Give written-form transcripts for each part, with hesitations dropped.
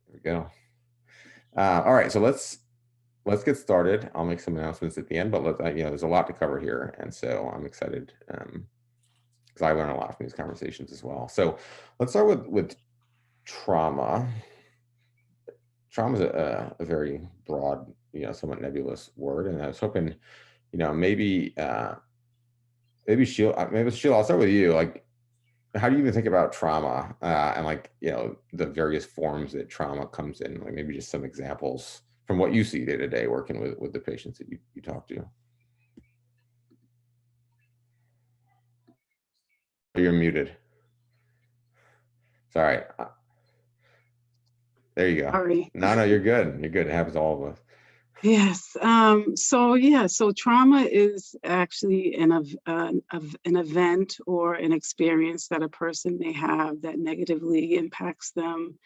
There we go. All right, so let's get started. I'll make some announcements at the end, but there's a lot to cover here, and so I'm excited because I learn a lot from these conversations as well. So let's start with trauma. Trauma is a very broad, somewhat nebulous word, and I was hoping, maybe Sheila, I'll start with you. Like, how do you even think about trauma and the various forms that trauma comes in? Like maybe just some examples from what you see day to day working with the patients that you talk to. You're muted. Sorry. There you go. Sorry. No, you're good. You're good. It happens to all of us. Yes. So trauma is actually an event or an experience that a person may have that negatively impacts them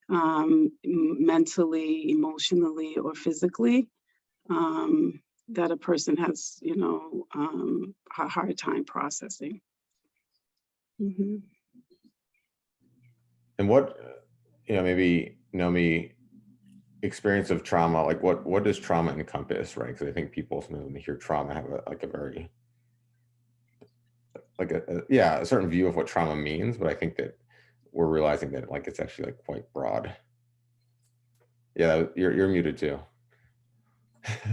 mentally, emotionally, or physically. That a person has, a hard time processing. Mm-hmm. And what, maybe Nomi, experience of trauma, like what does trauma encompass, right? Because I think people, when they hear trauma, have a certain view of what trauma means, but I think that we're realizing that it's actually quite broad. Yeah, you're muted too.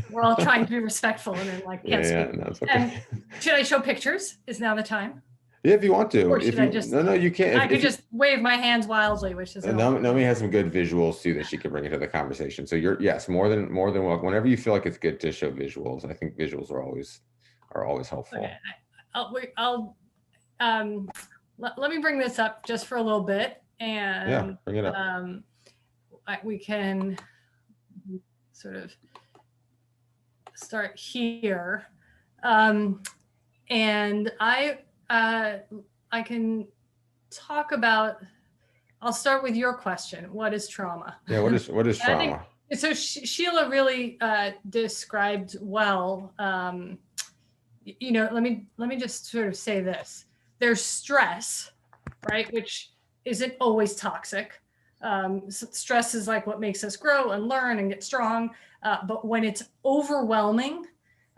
We're all trying to be respectful and then can't speak. No, it's okay. Should I show pictures? Is now the time? Yeah, if you want to. Or should I just? No, you can't. I could just wave my hands wildly, which is. Nomi has some good visuals too that she can bring into the conversation. So you're more than welcome. Whenever you feel like it's good to show visuals, I think visuals are always helpful. Okay. Let me bring this up just for a little bit, and yeah, bring it up. We can sort of start here, and I can talk about. I'll start with your question. What is trauma? Yeah, what is trauma? So Sheila really described well. Let me just sort of say this. There's stress, right, which isn't always toxic. Stress is what makes us grow and learn and get strong. But when it's overwhelming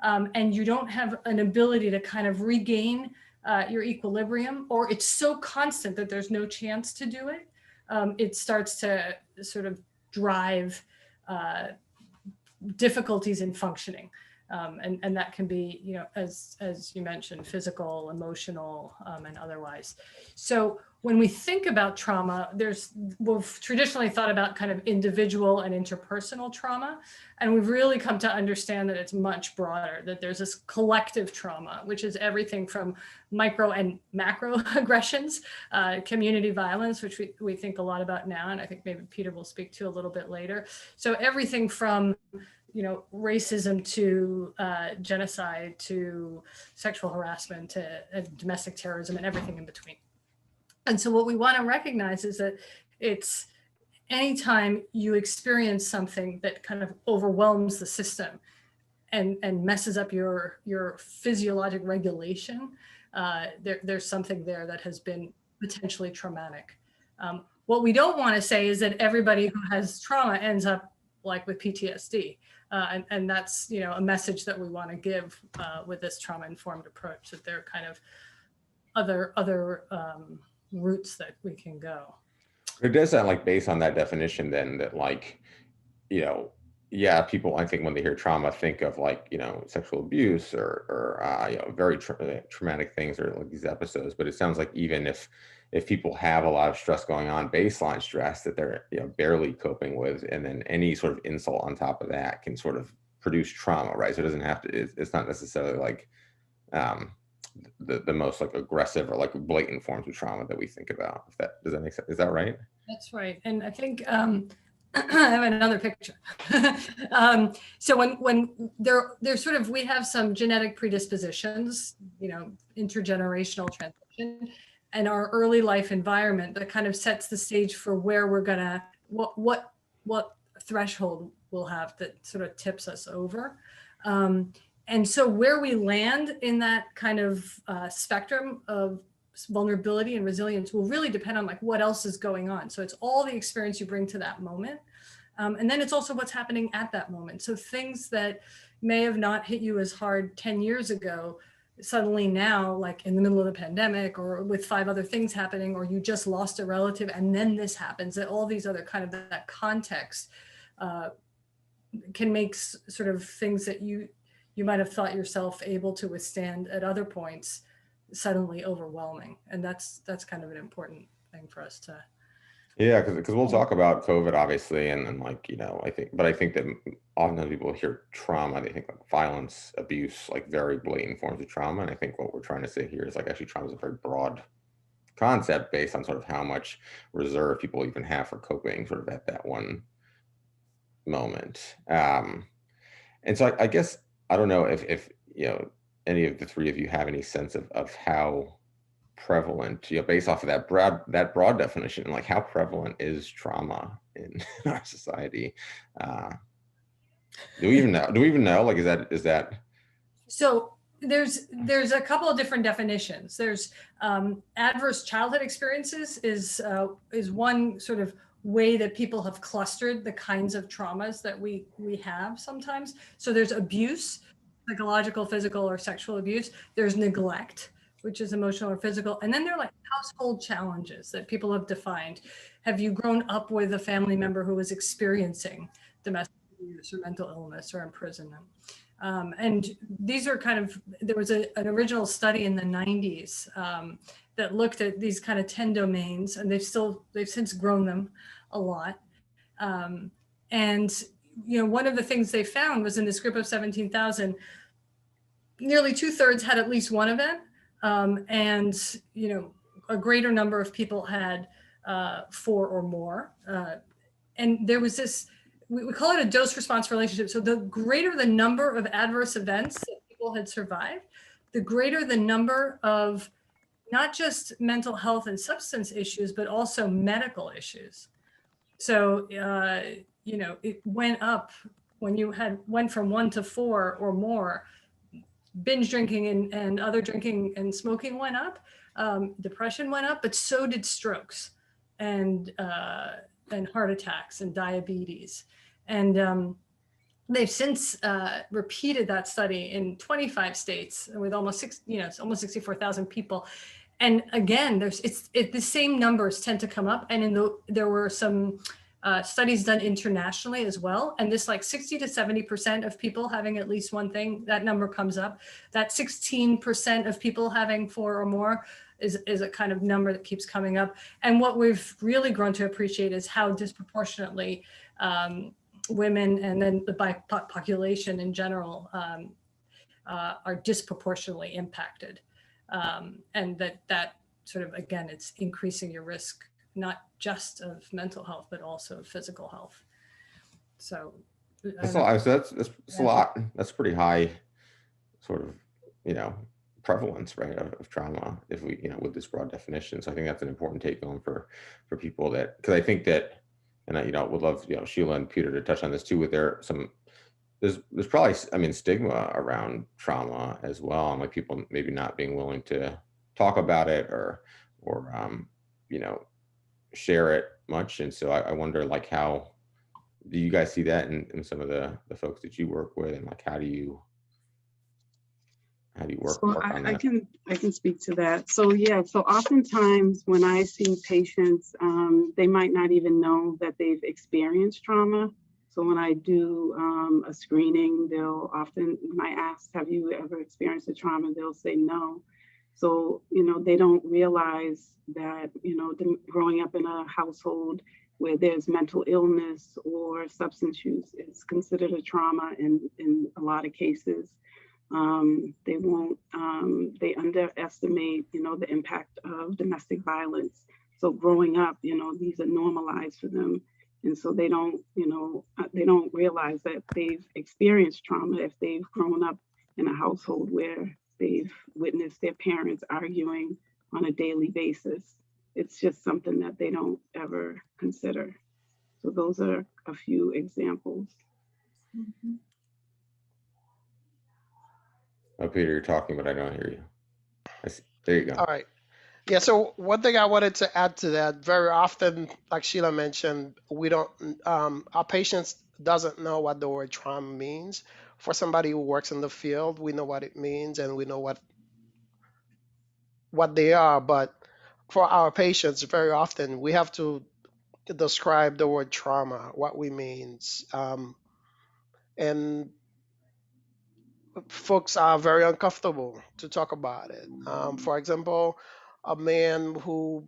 and you don't have an ability to kind of regain your equilibrium, or it's so constant that there's no chance to do it, it starts to sort of drive difficulties in functioning. And that can be, as you mentioned, physical, emotional, and otherwise. So when we think about trauma, we've traditionally thought about kind of individual and interpersonal trauma. And we've really come to understand that it's much broader, that there's this collective trauma, which is everything from micro and macro aggressions, community violence, which we think a lot about now. And I think maybe Peter will speak to a little bit later. So everything from racism to genocide to sexual harassment to domestic terrorism and everything in between. And so what we want to recognize is that it's anytime you experience something that kind of overwhelms the system and messes up your physiologic regulation, there's something there that has been potentially traumatic. What we don't want to say is that everybody who has trauma ends up with PTSD. And that's, a message that we want to give with this trauma-informed approach, that there are kind of other routes that we can go. It does sound based on that definition then that people, I think when they hear trauma, think of sexual abuse or very traumatic things or these episodes. But it sounds like even if people have a lot of stress going on, baseline stress that they're barely coping with, and then any sort of insult on top of that can sort of produce trauma, right? So it doesn't have to. It's not necessarily the most aggressive or blatant forms of trauma that we think about. Does that make sense? Is that right? That's right. And I think I have another picture. So when there's sort of, we have some genetic predispositions, intergenerational transmission, and our early life environment that kind of sets the stage for where we're gonna, what threshold we'll have that sort of tips us over. And so where we land in that kind of spectrum of vulnerability and resilience will really depend on like what else is going on. So it's all the experience you bring to that moment. And then it's also what's happening at that moment. So things that may have not hit you as hard 10 years ago, suddenly now, like in the middle of the pandemic or with 5 other things happening, or you just lost a relative and then this happens, that all these other kind of that context can make sort of things that you might have thought yourself able to withstand at other points suddenly overwhelming. And that's kind of an important thing for us to. Yeah, because we'll talk about COVID, obviously, and like, I think that often people hear trauma, they think like violence, abuse, like very blatant forms of trauma. And I think what we're trying to say here is like actually trauma is a very broad concept based on sort of how much reserve people even have for coping sort of at that one moment. And so I guess, I don't know if any of the 3 of you have any sense of how prevalent, based off of that broad definition, and like how prevalent is trauma in our society? Do we even know? Like, is that? So there's a couple of different definitions. There's adverse childhood experiences is one sort of way that people have clustered the kinds of traumas that we have sometimes. So there's abuse, psychological, physical, or sexual abuse. There's neglect, which is emotional or physical. And then there are like household challenges that people have defined. Have you grown up with a family member who was experiencing domestic abuse or mental illness or imprisonment? And these are kind of, there was an original study in the 90s that looked at these kind of 10 domains, and they've since grown them a lot. And, one of the things they found was in this group of 17,000, nearly 2/3 had at least one event. And, a greater number of people had 4 or more. And there was this, we call it a dose response relationship. So the greater the number of adverse events that people had survived, the greater the number of not just mental health and substance issues, but also medical issues. So, it went up when you went from 1 to 4 or more. Binge drinking and other drinking and smoking went up, depression went up, but so did strokes and heart attacks and diabetes. And they've since repeated that study in 25 states with almost it's almost 64,000 people. And again, the same numbers tend to come up. And there were some studies done internationally as well. And this like 60 to 70% of people having at least one thing, that number comes up. That 16% of people having 4 or more is a kind of number that keeps coming up. And what we've really grown to appreciate is how disproportionately women and then the BIPOC population in general are disproportionately impacted. And that sort of, again, it's increasing your risk, not just of mental health, but also of physical health. So that's a lot. That's pretty high sort of, prevalence, right, of trauma, if we, with this broad definition. So I think that's an important take home for people, that, because I think that, and I, would love, Sheila and Peter to touch on this too, with there's probably, stigma around trauma as well. And like people maybe not being willing to talk about it or share it much. And so I wonder, like, how do you guys see that in some of the folks that you work with, and like, how do you work on that? I can speak to that. So yeah, so oftentimes when I see patients, they might not even know that they've experienced trauma. So when I do a screening, they'll often, when I ask, have you ever experienced a trauma? They'll say no. So, they don't realize that, growing up in a household where there's mental illness or substance use is considered a trauma in a lot of cases. They underestimate, the impact of domestic violence. So growing up, these are normalized for them. And so they don't realize that they've experienced trauma if they've grown up in a household where they've witnessed their parents arguing on a daily basis. It's just something that they don't ever consider. So those are a few examples. Mm-hmm. Oh, Peter, you're talking, but I don't hear you. There you go. All right. Yeah, so one thing I wanted to add to that, very often, like Sheila mentioned, we don't, our patients doesn't know what the word trauma means. For somebody who works in the field, we know what it means and we know what they are. But for our patients, very often we have to describe the word trauma, what we means. And folks are very uncomfortable to talk about it. For example, a man who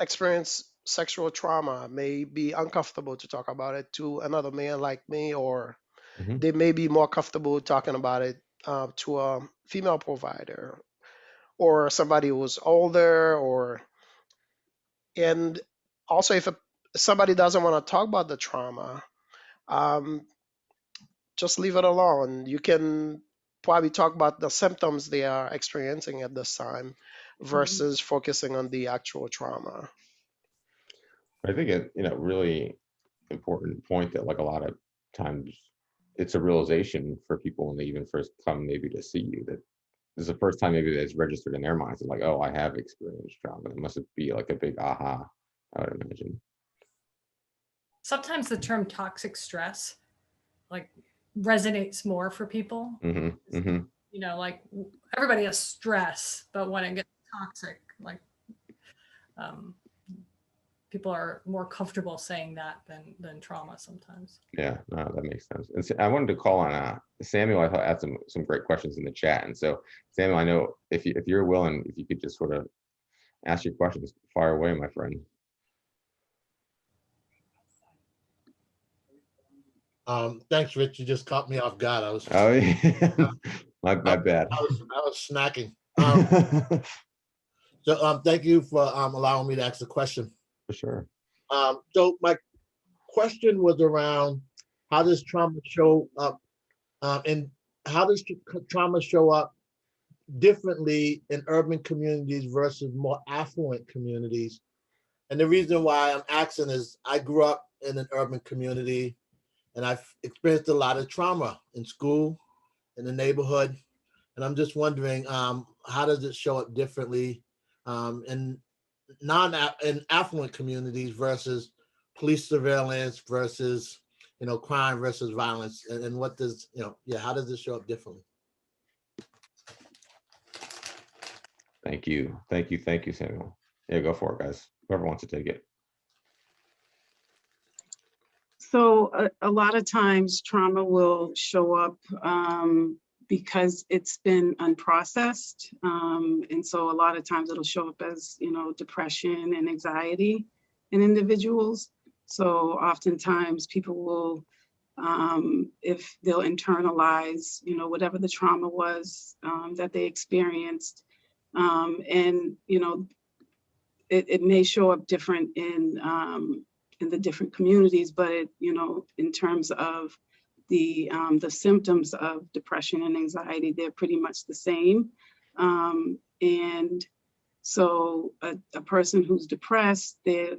experienced sexual trauma may be uncomfortable to talk about it to another man like me, or Mhm. they may be more comfortable talking about it to a female provider or somebody who's older, or and also if somebody doesn't want to talk about the trauma, um, just leave it alone. You can probably talk about the symptoms they are experiencing at this time versus focusing on the actual trauma. I think it, really important point that like a lot of times it's a realization for people when they even first come maybe to see you, that this is the first time maybe that's registered in their minds. It's like, oh, I have experienced trauma. It must be like a big aha, I would imagine. Sometimes the term toxic stress like resonates more for people. Like everybody has stress, but when it gets toxic, like people are more comfortable saying that than trauma sometimes. Yeah, no, that makes sense. And so I wanted to call on Samuel. I thought had some great questions in the chat, and so Samuel, I know if you're willing, if you could just sort of ask your questions, fire away, my friend. Thanks, Rich. You just caught me off guard. I was. Oh yeah, my bad. I was snacking. So thank you for allowing me to ask the question. For sure. So my question was around how does trauma show up, and how does trauma show up differently in urban communities versus more affluent communities? And the reason why I'm asking is I grew up in an urban community, and I've experienced a lot of trauma in school, in the neighborhood. And I'm just wondering, how does it show up differently in affluent communities versus police surveillance versus, crime versus violence, and what does, how does it show up differently? Thank you, Samuel. Yeah, go for it, guys. Whoever wants to take it. So a lot of times trauma will show up because it's been unprocessed. And so a lot of times it'll show up as, depression and anxiety in individuals. So oftentimes people will, if they'll internalize, whatever the trauma was that they experienced. And, it may show up different in the different communities, but in terms of the symptoms of depression and anxiety, they're pretty much the same. And so a person who's depressed, they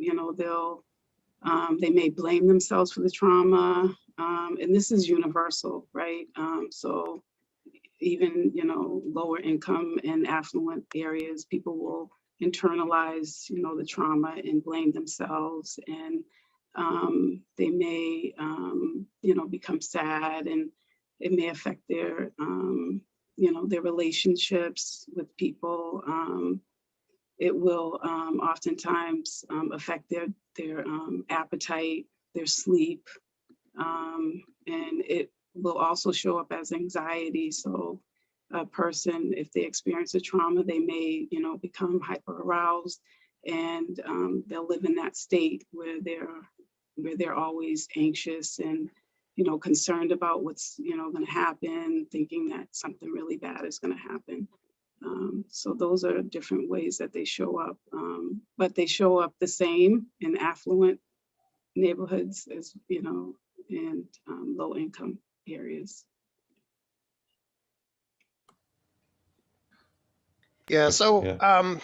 may blame themselves for the trauma, and this is universal, right? So even lower income and affluent areas, people will internalize the trauma and blame themselves, and they may become sad, and it may affect their their relationships with people. It will oftentimes affect their appetite, their sleep, and it will also show up as anxiety. So a person, if they experience a trauma, they may, become hyper aroused, and they'll live in that state where they're always anxious and, concerned about what's, going to happen, thinking that something really bad is going to happen. So those are different ways that they show up, but they show up the same in affluent neighborhoods as, and low income areas. Yeah, so go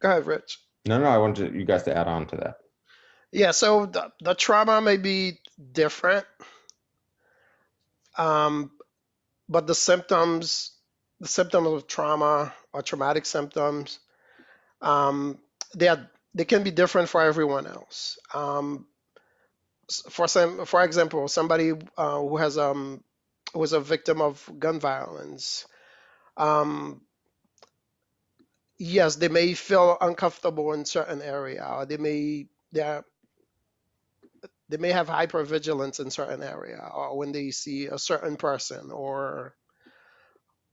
ahead, Rich. No, I wanted you guys to add on to that. Yeah, so the trauma may be different, but the symptoms of trauma or traumatic symptoms They can be different for everyone else. For example, somebody who was a victim of gun violence, yes, they may feel uncomfortable in certain area, or they may have hypervigilance in certain area, or when they see a certain person, or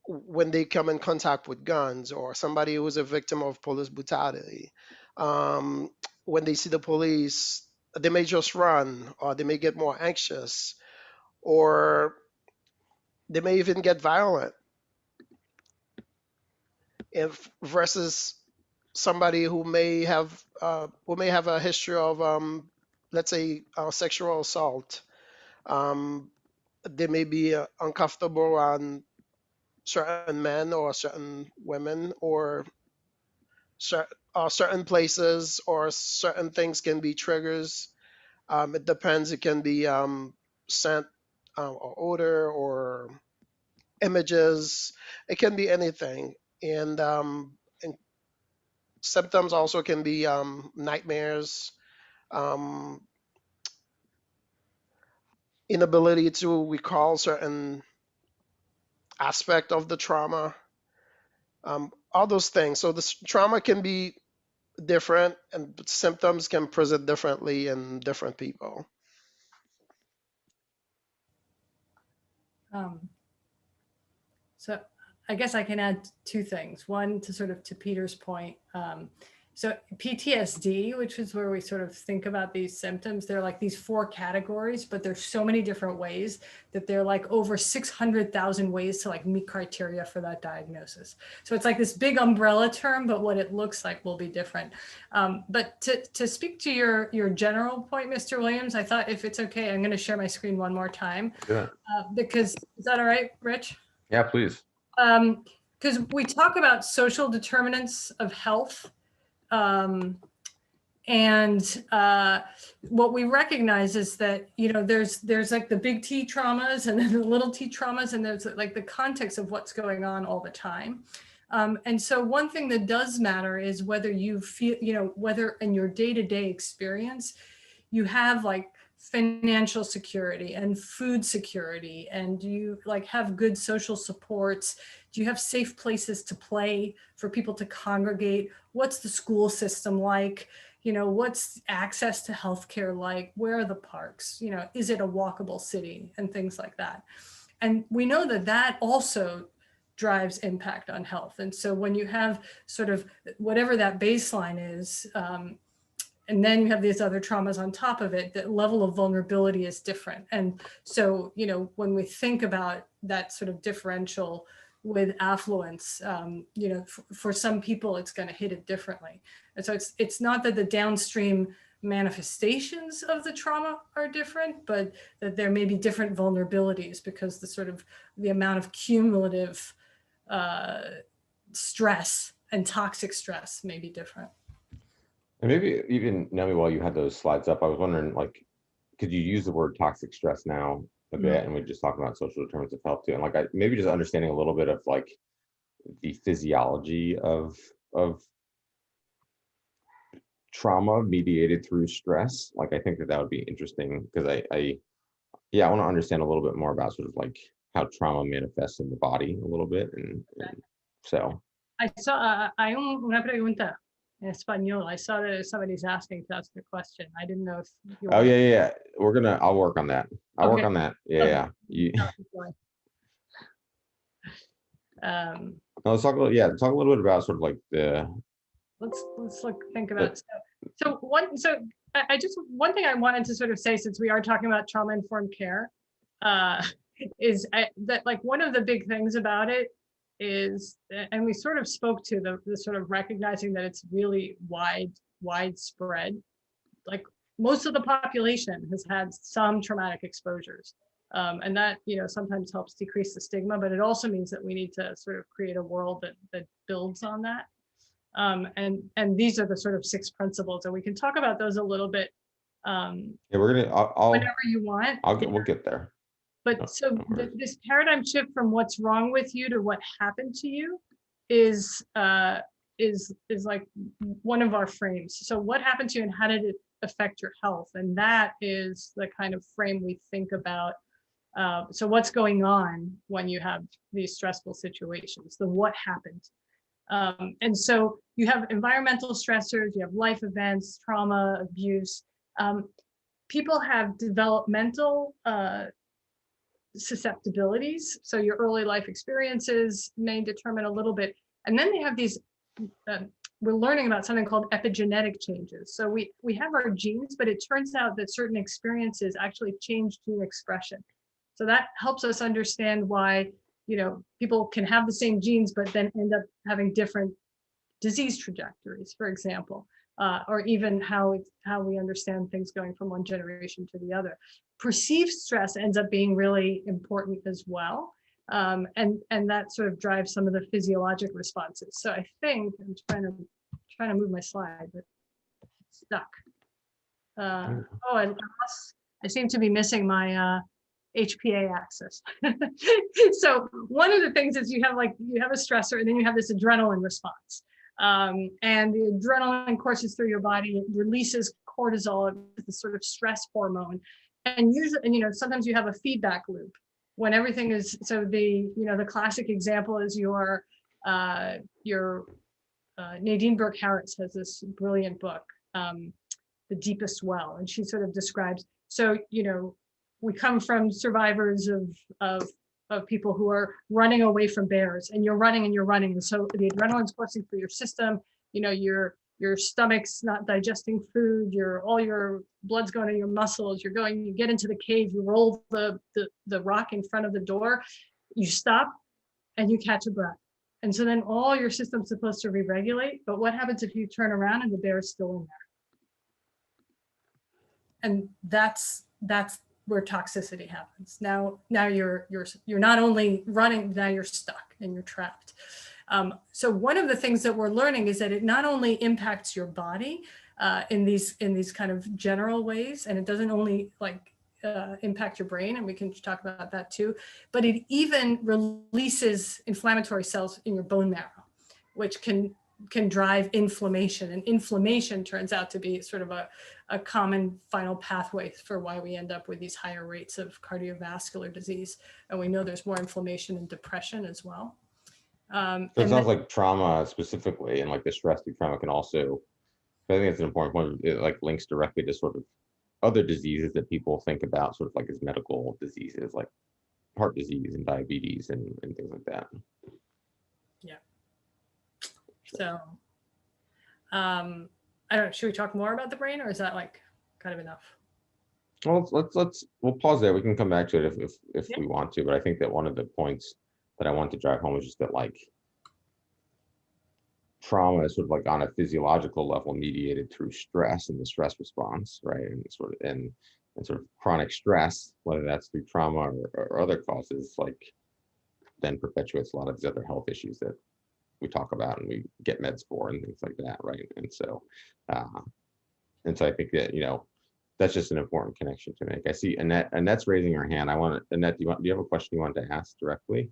when they come in contact with guns, or somebody who is a victim of police brutality. Um, when they see the police, they may just run, or they may get more anxious, or they may even get violent. If versus somebody who may have a history of let's say sexual assault. They may be uncomfortable on certain men or certain women, or certain places, or certain things can be triggers. It depends. It can be scent, or odor, or images. It can be anything, and symptoms also can be nightmares, um, inability to recall certain aspect of the trauma, all those things. So this trauma can be different, and symptoms can present differently in different people. So I guess I can add two things. One, to Peter's point. So PTSD, which is where we sort of think about these symptoms, they're like these 4 categories, but there's so many different ways that they're like over 600,000 ways to like meet criteria for that diagnosis. So it's like this big umbrella term, but what it looks like will be different. But to speak to your general point, Mr. Williams, I thought if it's okay, I'm going to share my screen one more time. Yeah. Because is that all right, Rich? Yeah, please. Because we talk about social determinants of health. And what we recognize is that, there's like the big T traumas and then the little T traumas, and there's like the context of what's going on all the time. And so one thing that does matter is whether you feel, whether in your day-to-day experience, you have like financial security and food security, and do you like have good social supports? Do you have safe places to play for people to congregate? What's the school system like? What's access to healthcare like? Where are the parks? Is it a walkable city? And things like that. And we know that that also drives impact on health. And so when you have sort of whatever that baseline is, and then you have these other traumas on top of it, the level of vulnerability is different. And so, when we think about that sort of differential with affluence, for some people, it's going to hit it differently. And so it's not that the downstream manifestations of the trauma are different, but that there may be different vulnerabilities because the amount of cumulative stress and toxic stress may be different. And maybe even, Nomi, while you had those slides up, I was wondering, like, could you use the word toxic stress now a bit? And we just talk about social determinants of health too. And like, maybe just understanding a little bit of like the physiology of trauma mediated through stress. Like, I think that would be interesting because I want to understand a little bit more about sort of like how trauma manifests in the body a little bit. And so. I saw, hay una pregunta in español. I saw that somebody's asking to ask a question. I didn't know if you Oh, yeah. I'll work on that. I'll work on that. Yeah. Let's talk a little bit about sort of like the. Let's think about one thing I wanted to sort of say, since we are talking about trauma-informed care, is that like one of the big things about it is, and we sort of spoke to the sort of recognizing that it's really widespread. Like most of the population has had some traumatic exposures. And that, sometimes helps decrease the stigma, but it also means that we need to sort of create a world that builds on that. And these are the sort of 6 principles, and we can talk about those a little bit. We're gonna, whenever you want. We'll get there. But this paradigm shift from what's wrong with you to what happened to you is is like one of our frames. So what happened to you and how did it affect your health? And that is the kind of frame we think about. So what's going on when you have these stressful situations, the what happened. And so you have environmental stressors, you have life events, trauma, abuse. People have developmental susceptibilities. So your early life experiences may determine a little bit. And then they have these, we're learning about something called epigenetic changes. So we have our genes, but it turns out that certain experiences actually change gene expression. So that helps us understand why, you know, people can have the same genes, but then end up having different disease trajectories, for example, or even how we understand things going from one generation to the other. Perceived stress ends up being really important as well. And that sort of drives some of the physiologic responses. So I think I'm trying to move my slide, but it's stuck. I seem to be missing my HPA axis. So one of the things is you have a stressor and then you have this adrenaline response. And the adrenaline courses through your body, it releases cortisol, the sort of stress hormone. And usually, and, you know, sometimes you have a feedback loop when everything is, so the classic example is your Nadine Burke-Harris has this brilliant book, The Deepest Well, and she sort of describes, so, you know, we come from survivors of people who are running away from bears, and you're running and you're running. And so the adrenaline's coursing through your system, you know, your stomach's not digesting food, all your blood's going to your muscles, you get into the cave, you roll the rock in front of the door, you stop and you catch a breath. And so then all your system's supposed to re-regulate, but what happens if you turn around and the bear is still in there? And that's where toxicity happens. Now you're not only running, now you're stuck and you're trapped. So one of the things that we're learning is that it not only impacts your body in these kind of general ways, and it doesn't only impact your brain, and we can talk about that too, but it even releases inflammatory cells in your bone marrow, which can drive inflammation, and inflammation turns out to be sort of a common final pathway for why we end up with these higher rates of cardiovascular disease. And we know there's more inflammation and depression as well. So it sounds like trauma specifically, and like the stress through trauma can also, I think it's an important point, it like links directly to sort of other diseases that people think about sort of like as medical diseases, like heart disease and diabetes and things like that. Yeah. So, I don't know, should we talk more about the brain, or is that like kind of enough? Well, we'll pause there. We can come back to it if we want to, but I think that one of the points that I want to drive home is just that like trauma is sort of like on a physiological level mediated through stress and the stress response, right? And sort of chronic stress, whether that's through trauma or other causes, like then perpetuates a lot of these other health issues that we talk about and we get meds for and things like that, right? And so I think that, you know, that's just an important connection to make. I see Annette's raising her hand. Annette, do you have a question you want to ask directly?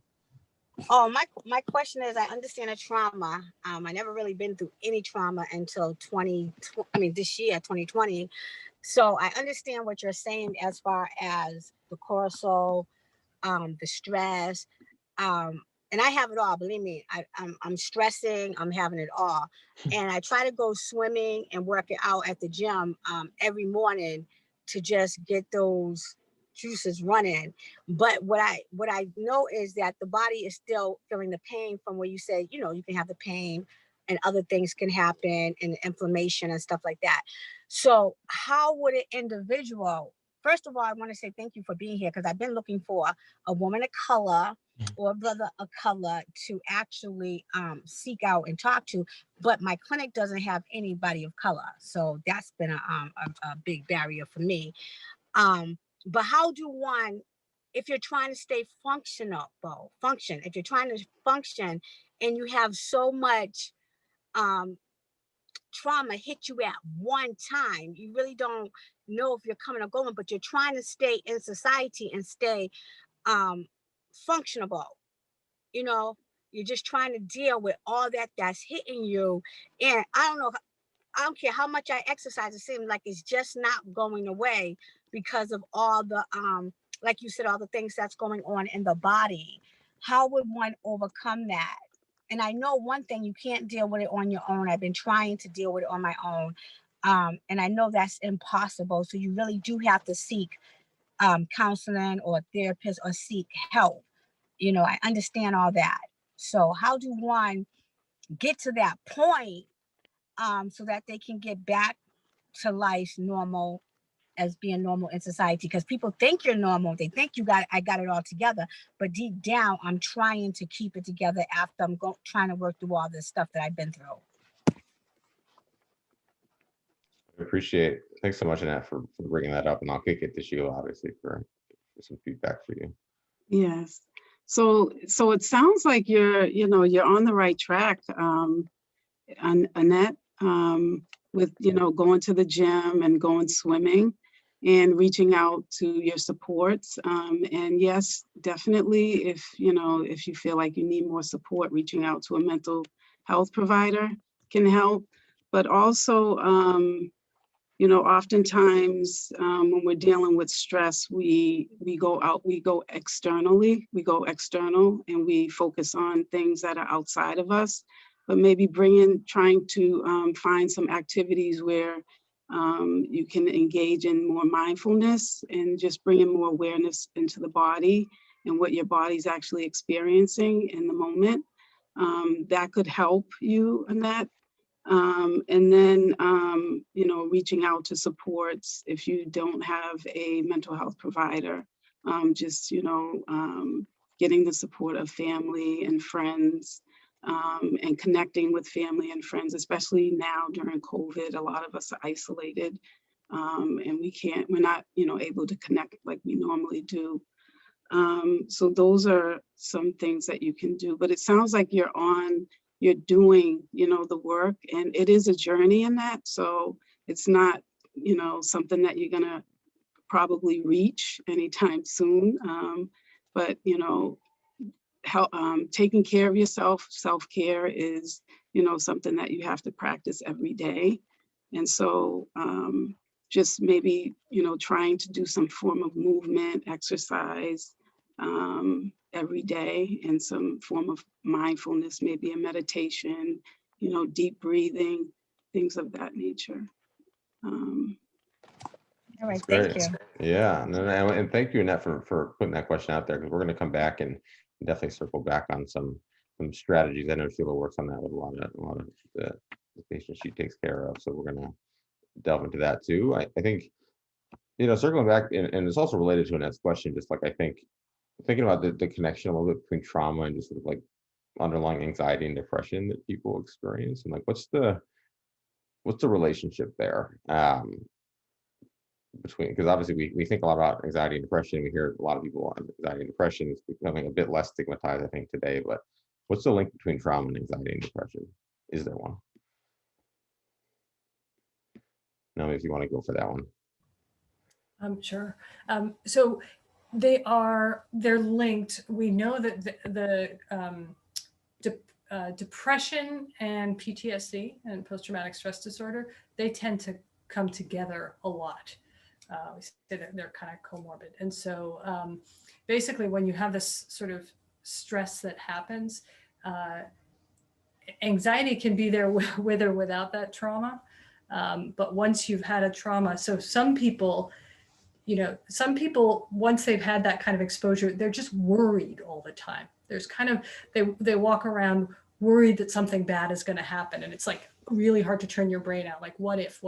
Oh, my question is, I understand a trauma. I never really been through any trauma until this year, 2020. So I understand what you're saying as far as the cortisol, the stress, and I have it all. Believe me, I'm stressing. I'm having it all, and I try to go swimming and work it out at the gym every morning to just get those juices running. But what I know is that the body is still feeling the pain from where you said, you know, you can have the pain and other things can happen and inflammation and stuff like that. So how would an individual, first of all, I want to say thank you for being here, because I've been looking for a woman of color or a brother of color to actually seek out and talk to, but my clinic doesn't have anybody of color. So that's been a big barrier for me. But how do one, if you're trying to stay if you're trying to function and you have so much trauma hit you at one time, you really don't know if you're coming or going, but you're trying to stay in society and stay functionable. You know, You're just trying to deal with all that's hitting you. And I don't care how much I exercise, it seems like it's just not going away because of all the, like you said, all the things that's going on in the body. How would one overcome that? And I know one thing, you can't deal with it on your own. I've been trying to deal with it on my own. And I know that's impossible. So you really do have to seek counseling or therapist or seek help. You know, I understand all that. So how do one get to that point so that they can get back to life normal, as being normal in society? Because people think you're normal. They think I got it all together. But deep down, I'm trying to keep it together after I'm trying to work through all this stuff that I've been through. I appreciate. Thanks so much, Annette, for bringing that up, and I'll kick it to Sheila, obviously, for some feedback for you. Yes. So it sounds like you're on the right track, Annette, with, going to the gym and going swimming and reaching out to your supports. And yes, definitely, if you feel like you need more support, reaching out to a mental health provider can help. But also, oftentimes when we're dealing with stress, we go external, and we focus on things that are outside of us. But maybe trying to find some activities where you can engage in more mindfulness and just bringing more awareness into the body and what your body's actually experiencing in the moment. That could help you in that. And then, reaching out to supports if you don't have a mental health provider, getting the support of family and friends, and connecting with family and friends, especially now during COVID. A lot of us are isolated, and we're not, able to connect like we normally do. So those are some things that you can do, but it sounds like you're doing, the work, and it is a journey in that. So it's not, something that you're gonna probably reach anytime soon. But, taking care of yourself, self-care is, something that you have to practice every day. And so just maybe, trying to do some form of movement, exercise every day, and some form of mindfulness, maybe a meditation, deep breathing, things of that nature. All right, That's thank you. Yeah, and thank you, Annette, for putting that question out there, because we're going to come back and definitely circle back on some strategies. I know Sheila works on that with a lot of the patients she takes care of, so we're going to delve into that too. I think, circling back, and it's also related to Annette's question, just like I think thinking about the connection a little bit between trauma and just sort of like underlying anxiety and depression that people experience, and like what's the relationship there between, because obviously we think a lot about anxiety and depression. We hear a lot of people on anxiety and depression. It's becoming a bit less stigmatized, I think, today. But what's the link between trauma and anxiety and depression? Is there one? Nomi, if you want to go for that one. Sure. So they're linked. We know that the depression and PTSD and post-traumatic stress disorder, they tend to come together a lot. We say that they're kind of comorbid. And so basically when you have this sort of stress that happens, anxiety can be there with or without that trauma. But once you've had a trauma, so some people, once they've had that kind of exposure, they're just worried all the time. There's kind of, they walk around worried that something bad is going to happen. And it's like really hard to turn your brain out. Like, what if,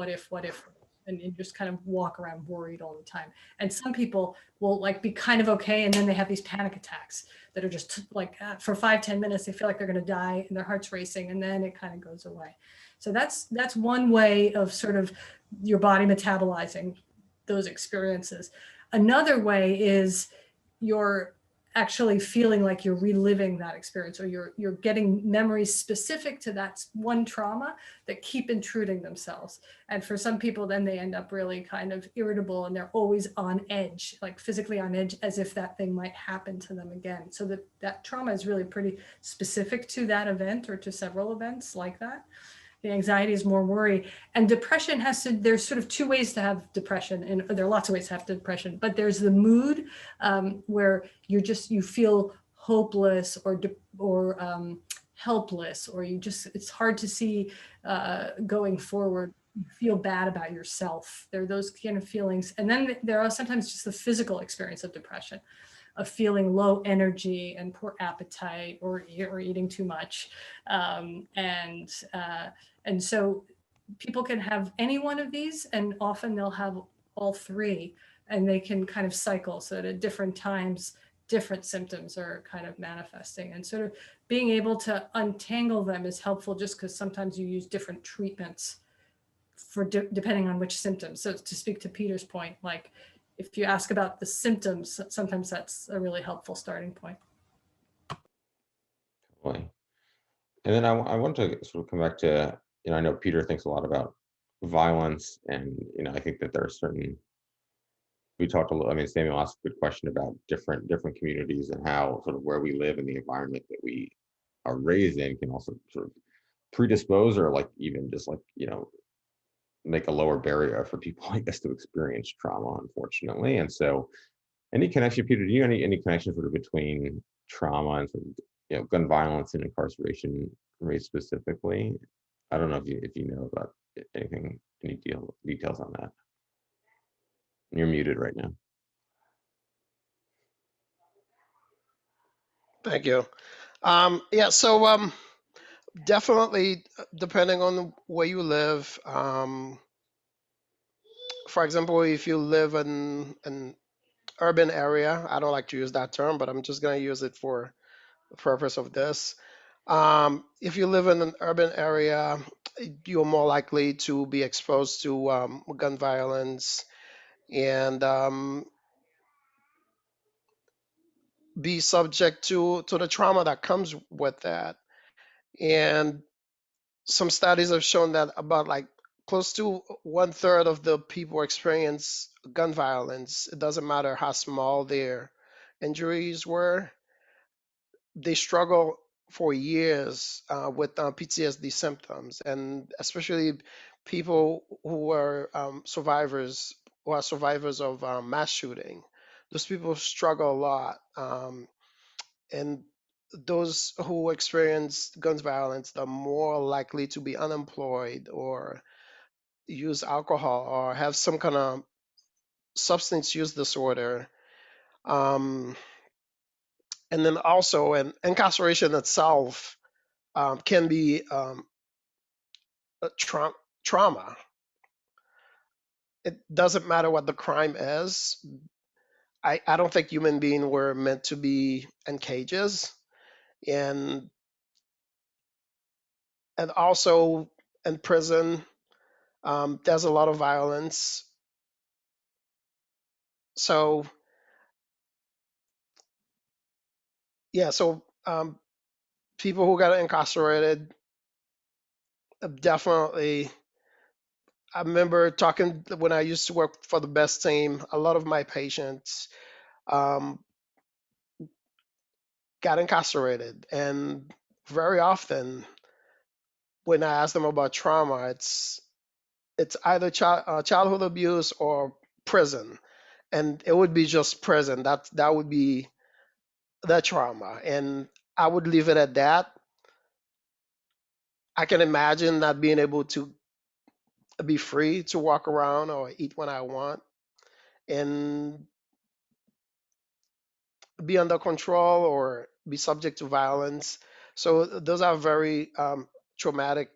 and you just kind of walk around worried all the time. And some people will like be kind of okay. And then they have these panic attacks that are just like for 5-10 minutes, they feel like they're going to die and their heart's racing, and then it kind of goes away. So that's one way of sort of your body metabolizing those experiences. Another way is your actually feeling like you're reliving that experience, or you're getting memories specific to that one trauma that keep intruding themselves. And for some people, then they end up really kind of irritable, and they're always on edge, like physically on edge, as if that thing might happen to them again. So that trauma is really pretty specific to that event or to several events like that. The anxiety is more worry. And depression there's sort of two ways to have depression, and there are lots of ways to have depression, but there's the mood where you feel hopeless or helpless, or it's hard to see going forward. You feel bad about yourself. There are those kind of feelings. And then there are sometimes just the physical experience of depression, of feeling low energy and poor appetite, or eating too much. And so people can have any one of these, and often they'll have all three, and they can kind of cycle so that at different times, different symptoms are kind of manifesting. And sort of being able to untangle them is helpful, just because sometimes you use different treatments for depending on which symptoms. So to speak to Peter's point, like if you ask about the symptoms, sometimes that's a really helpful starting point. Totally. And then I want to sort of come back to, I know Peter thinks a lot about violence, and, I think that there are certain, we talked a little, Samuel asked a good question about different communities and how sort of where we live and the environment that we are raised in can also sort of predispose, or like even just like, make a lower barrier for people, I guess, to experience trauma, unfortunately. And so any connection, Peter, do you any connection sort of between trauma and sort of, gun violence and incarceration rates specifically? I don't know if you know about anything, any details on that. You're muted right now. Thank you. Yeah, so definitely depending on where you live. For example, if you live in an urban area, I don't like to use that term, but I'm just going to use it for the purpose of this. If you live in an urban area, you're more likely to be exposed to gun violence and be subject to the trauma that comes with that. And some studies have shown that about like close to 1/3 of the people experience gun violence. It doesn't matter how small their injuries were. They struggle for years with PTSD symptoms, and especially people who are survivors of mass shooting. Those people struggle a lot, and those who experience guns violence are more likely to be unemployed or use alcohol or have some kind of substance use disorder. And then also, incarceration itself can be a trauma. It doesn't matter what the crime is. I don't think human beings were meant to be in cages. And also in prison, there's a lot of violence. So yeah, so people who got incarcerated definitely. I remember talking when I used to work for the Best Team. A lot of my patients got incarcerated, and very often when I ask them about trauma, it's either childhood abuse or prison, and it would be just prison. That would be the trauma, and I would leave it at that. I can imagine not being able to be free to walk around or eat when I want, and be under control or be subject to violence. So those are very traumatic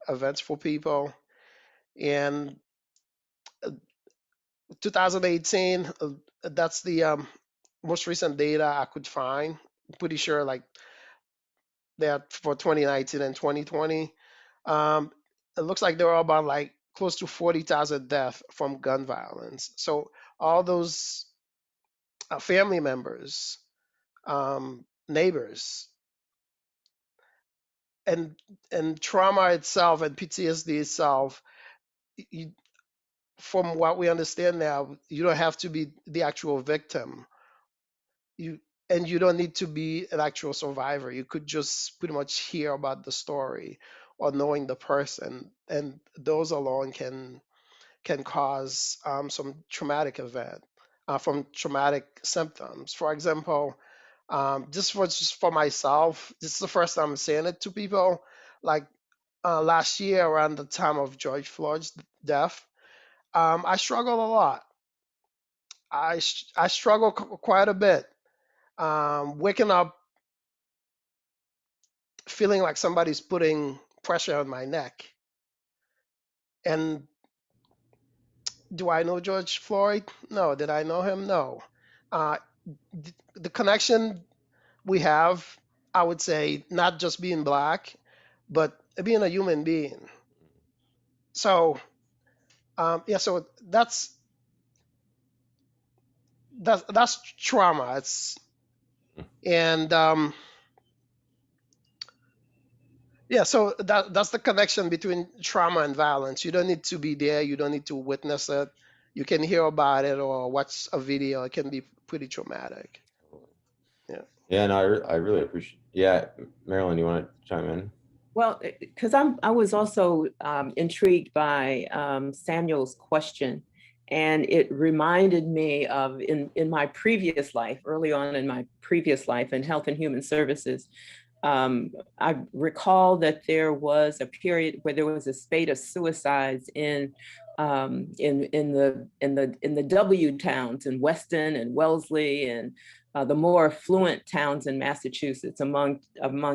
events for people. And 2018, that's the most recent data I could find. I'm pretty sure like that for 2019 and 2020. It looks like there were about like close to 40,000 deaths from gun violence. So all those family members neighbors. And trauma itself and PTSD itself, from what we understand now, you don't have to be the actual victim. You don't need to be an actual survivor. You could just pretty much hear about the story or knowing the person, and those alone can cause some traumatic event, from traumatic symptoms. For example, just for myself, this is the first time I'm saying it to people. Like last year around the time of George Floyd's death, I struggled a lot. I struggled quite a bit. Waking up feeling like somebody's putting pressure on my neck. And do I know George Floyd? No. Did I know him? No. Uh, the connection we have, I would say, not just being black, but being a human being. So, yeah, so that's trauma. And yeah, so that's the connection between trauma and violence. You don't need to be there. You don't need to witness it. You can hear about it or watch a video. It can be pretty traumatic. Yeah. Yeah, no, I really appreciate. Yeah, Marilyn, you want to chime in? Well, because I was also intrigued by Samuel's question, and it reminded me of in my previous life, early on in my previous life in Health and Human Services. I recall that there was a period where there was a spate of suicides in the W towns in Weston and Wellesley and the more affluent towns in Massachusetts among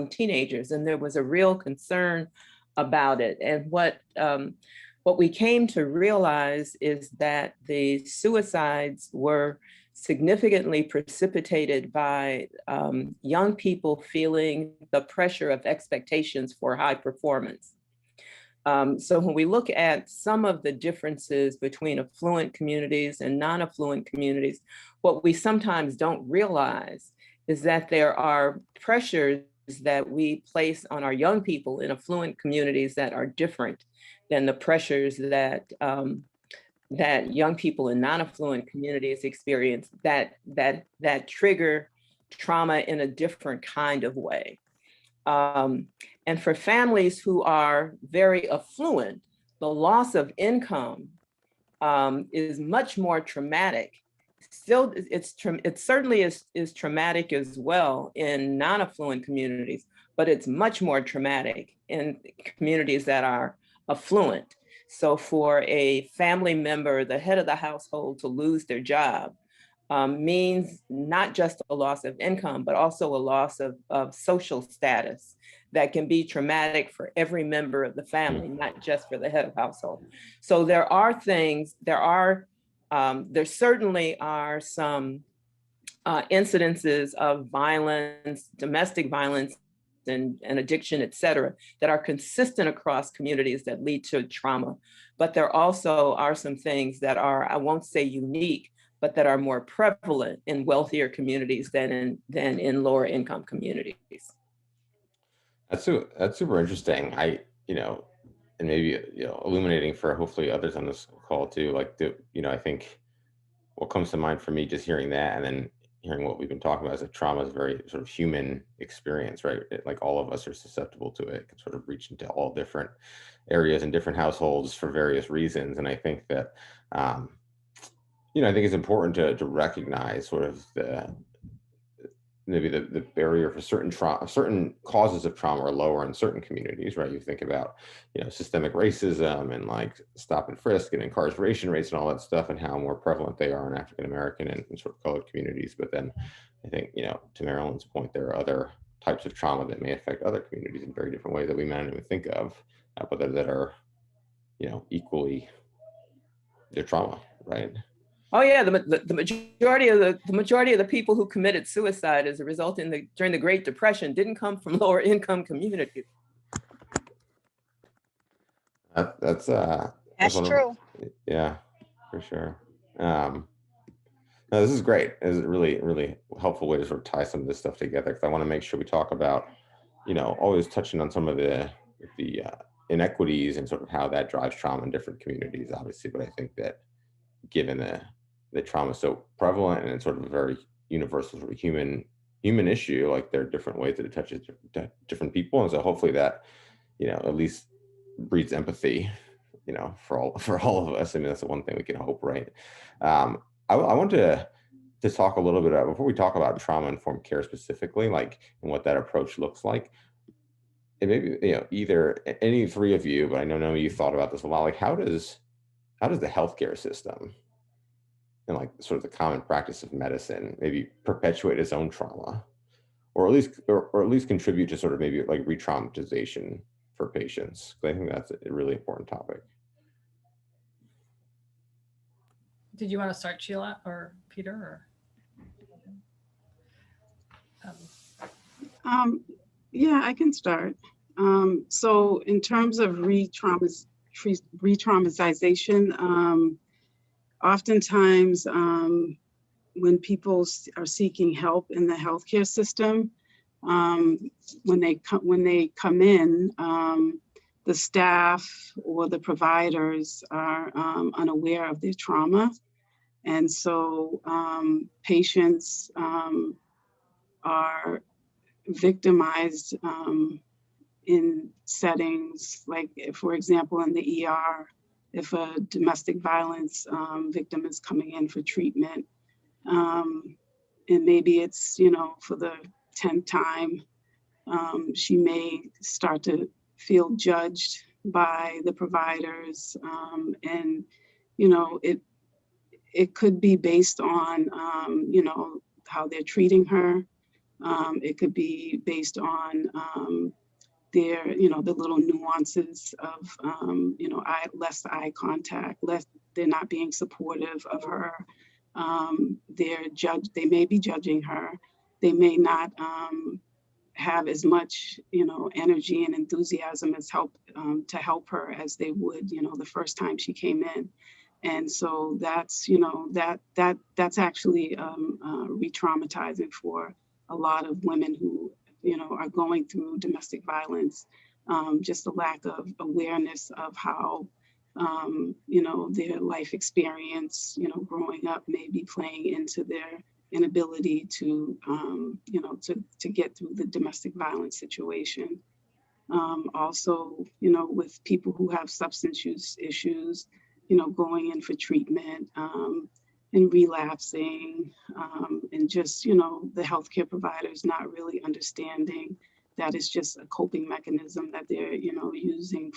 teenagers, and there was a real concern about it. And what we came to realize is that the suicides were significantly precipitated by young people feeling the pressure of expectations for high performance. So when we look at some of the differences between affluent communities and non-affluent communities, what we sometimes don't realize is that there are pressures that we place on our young people in affluent communities that are different than the pressures that that young people in non-affluent communities experience that trigger trauma in a different kind of way. And for families who are very affluent, the loss of income is much more traumatic. Still, it certainly is traumatic as well in non-affluent communities, but it's much more traumatic in communities that are affluent. So for a family member, the head of the household, to lose their job means not just a loss of income, but also a loss of social status that can be traumatic for every member of the family, not just for the head of household. So there are things, there certainly are some incidences of violence, domestic violence, and addiction, et cetera, that are consistent across communities that lead to trauma. But there also are some things that are, I won't say unique, but that are more prevalent in wealthier communities than in lower income communities. That's super interesting. And maybe illuminating for hopefully others on this call too. Like I think what comes to mind for me just hearing that, and then hearing what we've been talking about, is that trauma is a very sort of human experience, right? Like all of us are susceptible to it. It can sort of reach into all different areas and different households for various reasons. And I think that I think it's important to recognize sort of maybe the barrier for certain causes of trauma are lower in certain communities, right? You think about, systemic racism and like stop and frisk and incarceration rates and all that stuff, and how more prevalent they are in African-American and sort of colored communities. But then I think, to Marilyn's point, there are other types of trauma that may affect other communities in very different ways that we might not even think of, but that are, equally their trauma, right? Oh yeah, the majority of the people who committed suicide as a result during the Great Depression didn't come from lower income communities. That's true. Yeah, for sure. No, this is great. It's a really, really helpful way to sort of tie some of this stuff together, because I want to make sure we talk about, always touching on some of the inequities and sort of how that drives trauma in different communities, obviously. But I think that given the trauma is so prevalent and it's sort of a very universal sort of human issue, like there are different ways that it touches different people, and so hopefully that at least breeds empathy, for all of us. I mean, that's the one thing we can hope, right? I want to talk a little bit about, before we talk about trauma-informed care specifically, like, and what that approach looks like. And maybe, either any three of you, but I know you thought about this a lot, like how does the healthcare system and like sort of the common practice of medicine maybe perpetuate its own trauma, or at least contribute to sort of maybe like re-traumatization for patients? I think that's a really important topic. Did you want to start, Sheila or Peter? Or yeah, I can start. So in terms of re-traumatization, oftentimes when people are seeking help in the healthcare system, when they come in, the staff or the providers are unaware of their trauma. And so patients are victimized in settings like, for example, in the ER, if a domestic violence victim is coming in for treatment, and maybe it's, for the 10th time, she may start to feel judged by the providers. And, it could be based on, how they're treating her. It could be based on their, the little nuances of, less eye contact, they're not being supportive of her. They may be judging her. They may not have as much, energy and enthusiasm as to help her as they would, the first time she came in. And so that's, that's actually re-traumatizing for a lot of women who, are going through domestic violence. Just the lack of awareness of how, their life experience, growing up may be playing into their inability to, to get through the domestic violence situation. Also, with people who have substance use issues, going in for treatment and relapsing, and just, the healthcare providers not really understanding that it's just a coping mechanism that they're, using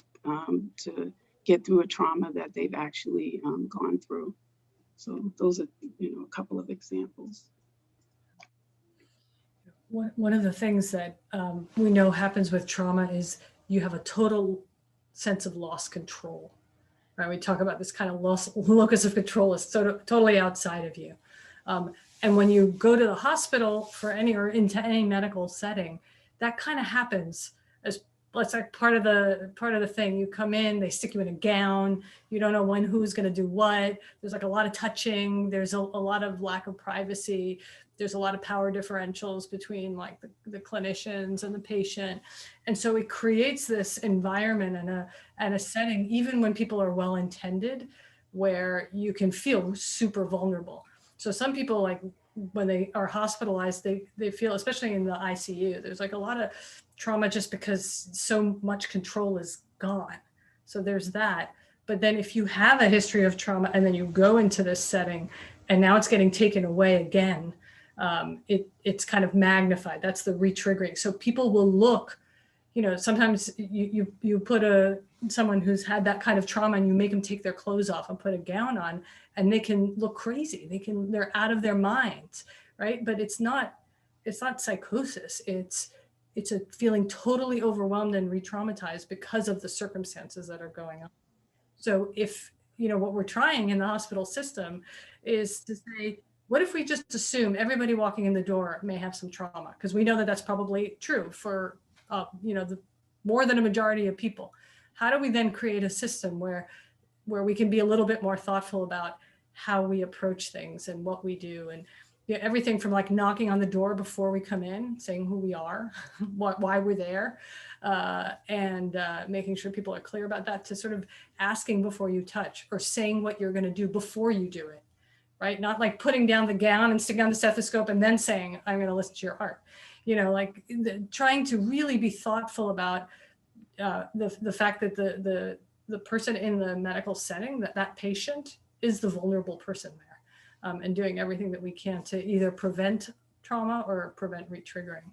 to get through a trauma that they've actually gone through. So those are, a couple of examples. One of the things that we know happens with trauma is you have a total sense of lost control. Right? We talk about this kind of locus of control is totally outside of you. And when you go to the hospital for or into any medical setting, that kind of happens as it's like part of the thing. You come in, they stick you in a gown. You don't know who's going to do what. There's like a lot of touching. There's a lot of lack of privacy. There's a lot of power differentials between like the clinicians and the patient. And so it creates this environment and a setting, even when people are well-intended, where you can feel super vulnerable. So some people, like when they are hospitalized, they feel, especially in the ICU, there's like a lot of trauma just because so much control is gone. So there's that. But then if you have a history of trauma and then you go into this setting and now it's getting taken away again, it's kind of magnified. That's the re-triggering. So people will look, sometimes you put someone who's had that kind of trauma and you make them take their clothes off and put a gown on, and they can look crazy. They're out of their minds, right? But it's not psychosis. It's a feeling totally overwhelmed and re-traumatized because of the circumstances that are going on. So if, what we're trying in the hospital system is to say, what if we just assume everybody walking in the door may have some trauma? Because we know that that's probably true for, the more than a majority of people. How do we then create a system where we can be a little bit more thoughtful about how we approach things and what we do. And everything from like knocking on the door before we come in, saying who we are, why we're there, and making sure people are clear about that, to sort of asking before you touch, or saying what you're going to do before you do it, right? Not like putting down the gown and sticking on the stethoscope and then saying, I'm going to listen to your heart. Like trying to really be thoughtful about the fact that the person in the medical setting, that patient is the vulnerable person there. And doing everything that we can to either prevent trauma or prevent re-triggering.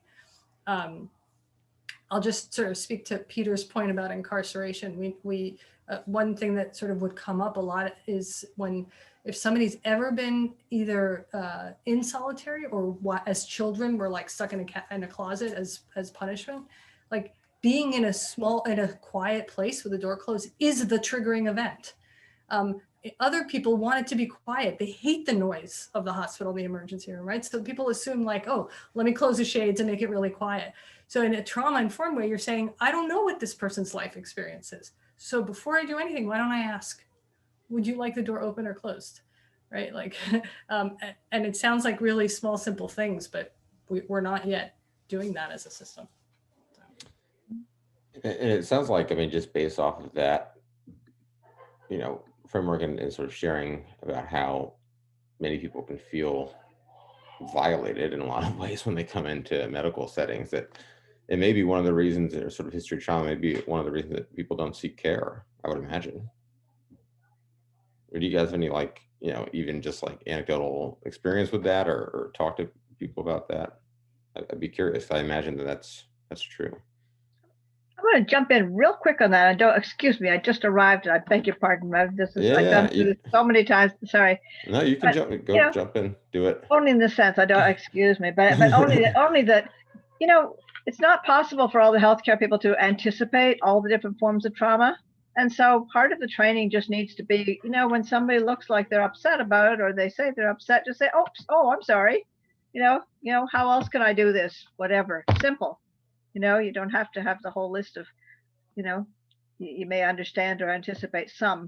I'll just sort of speak to Peter's point about incarceration. We one thing that sort of would come up a lot is if somebody's ever been either in solitary, or as children were like stuck in a closet as punishment, like being in a quiet place with the door closed is the triggering event. Other people want it to be quiet. They hate the noise of the hospital, the emergency room, right? So people assume like, oh, let me close the shades and make it really quiet. So in a trauma-informed way, you're saying, I don't know what this person's life experience is. So before I do anything, why don't I ask, would you like the door open or closed, right? Like, and it sounds like really small, simple things, but we're not yet doing that as a system. And it sounds like, I mean, just based off of that, framework and sort of sharing about how many people can feel violated in a lot of ways when they come into medical settings, that it may be one of the reasons, or sort of history of trauma may be one of the reasons that people don't seek care, I would imagine. Or do you guys have any, like, even just like anecdotal experience with that, or talk to people about that? I'd be curious. I imagine that's true. I'm going to jump in real quick on that. Excuse me, I just arrived and I beg your pardon. I've done through this so many times. Sorry. No, you can jump in, do it. Only in the sense, excuse me, but only that, it's not possible for all the healthcare people to anticipate all the different forms of trauma. And so part of the training just needs to be, when somebody looks like they're upset about it, or they say they're upset, just say, oh, I'm sorry. How else can I do this? Whatever, simple. You don't have to have the whole list of, you may understand or anticipate some,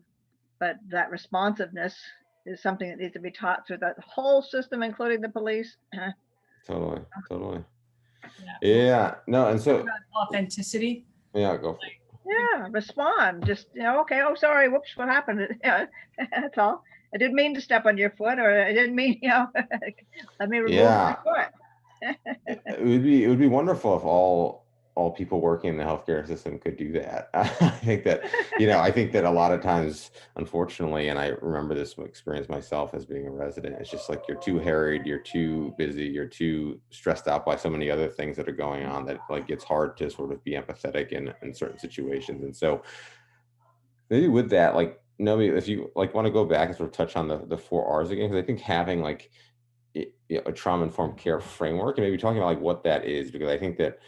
but that responsiveness is something that needs to be taught through that whole system, including the police. Totally. Yeah. No, and so authenticity. Yeah, go for it. Yeah, respond. Just, okay, oh, sorry, whoops, what happened? That's all. I didn't mean to step on your foot, or I didn't mean, let me remove my foot. It would be wonderful if all people working in the healthcare system could do that. I think that a lot of times, unfortunately, and I remember this experience myself as being a resident, it's just like you're too harried, you're too busy, you're too stressed out by so many other things that are going on that like it's hard to sort of be empathetic in certain situations. And so maybe with that, like, Nomi, if you like want to go back and sort of touch on the 4 R's again, because I think having like a trauma-informed care framework, and maybe talking about like what that is, because I think that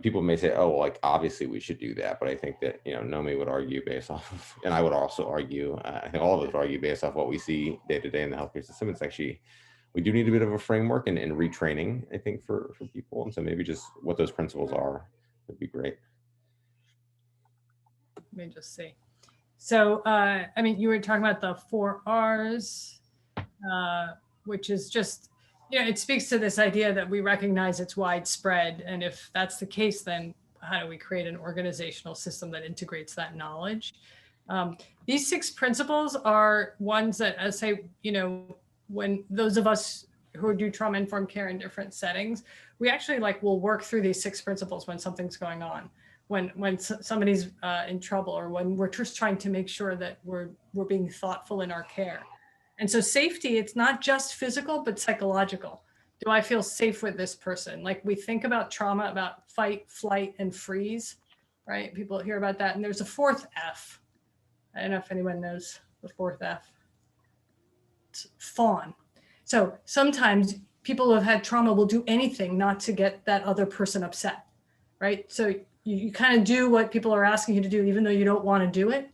people may say, oh, well, like obviously we should do that, but I think that Nomi would argue based off of, and I would also argue, I think all of us would argue based off what we see day to day in the healthcare system, it's actually, we do need a bit of a framework and retraining, I think, for people. And so maybe just what those principles are would be great. Let me just see. So I mean, you were talking about the 4 R's, which is just, it speaks to this idea that we recognize it's widespread. And if that's the case, then how do we create an organizational system that integrates that knowledge? These 6 principles are ones that, as I say, when those of us who do trauma-informed care in different settings, we actually will work through these 6 principles when something's going on, when somebody's in trouble, or when we're just trying to make sure that we're being thoughtful in our care. And so safety, it's not just physical, but psychological. Do I feel safe with this person? Like we think about trauma, about fight, flight, and freeze, right? People hear about that. And there's a 4th F. I don't know if anyone knows the 4th F. It's fawn. So sometimes people who have had trauma will do anything not to get that other person upset, right? So you kind of do what people are asking you to do, even though you don't want to do it.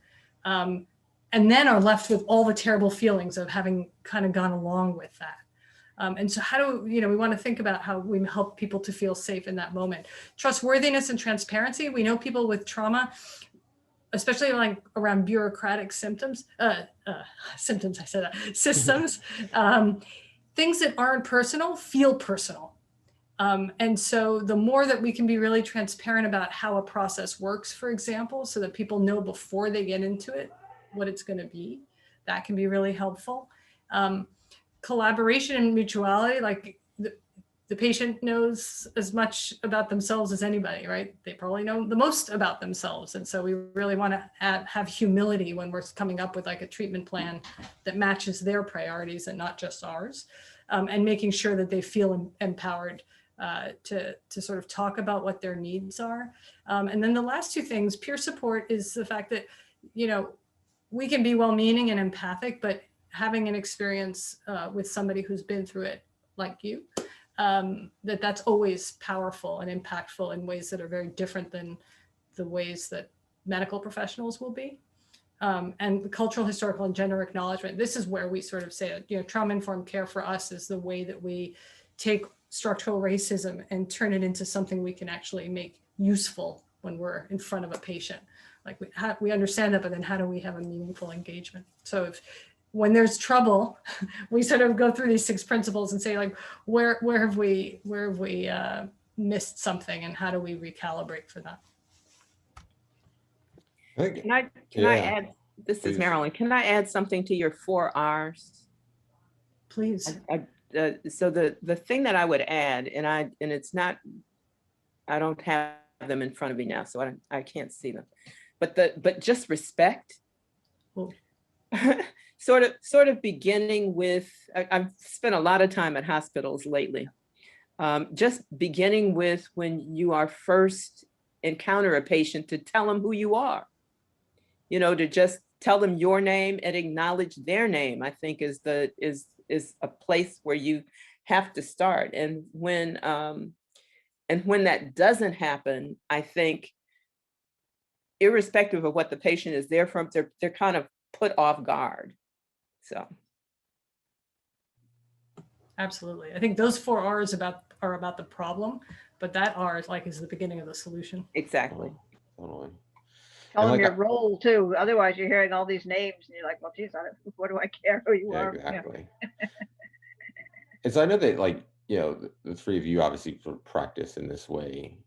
And then are left with all the terrible feelings of having kind of gone along with that. And so how do we want to think about how we help people to feel safe in that moment. Trustworthiness and transparency. We know people with trauma, especially like around bureaucratic systems, systems, things that aren't personal feel personal. And so the more that we can be really transparent about how a process works, for example, so that people know before they get into it what it's going to be, that can be really helpful. Collaboration and mutuality, like the patient knows as much about themselves as anybody, right? They probably know the most about themselves. And so we really want to have humility when we're coming up with like a treatment plan that matches their priorities and not just ours, and making sure that they feel empowered to sort of talk about what their needs are. And then the last two things, peer support, is the fact that, you know, we can be well-meaning and empathic, but having an experience with somebody who's been through it like you, that's always powerful and impactful in ways that are very different than the ways that medical professionals will be. And the cultural, historical, and gender acknowledgement, this is where we sort of say, you know, trauma-informed care for us is the way that we take structural racism and turn it into something we can actually make useful when we're in front of a patient. Like we understand that, but then how do we have a meaningful engagement? So when there's trouble, we sort of go through these 6 principles and say, like, where have we missed something, and how do we recalibrate for that? Can I add? This is Marilyn. Can I add something to your 4 R's? Please. So the thing that I would add, and it's not, I don't have them in front of me now, so I can't see them, but just respect. Cool. sort of beginning with, I've spent a lot of time at hospitals lately. Just beginning with when you are first encounter a patient, to tell them who you are, you know, to just tell them your name and acknowledge their name, I think is a place where you have to start. And when that doesn't happen, I think, irrespective of what the patient is there from, they're kind of put off guard. So. Absolutely. I think those 4 R's are about the problem, but that R is the beginning of the solution. Exactly. Totally. Tell them your role too. Otherwise, you're hearing all these names and you're like, well, geez, what do I care who you are? Exactly. And so I know that, like, you know, the 3 of you obviously sort of practice in this way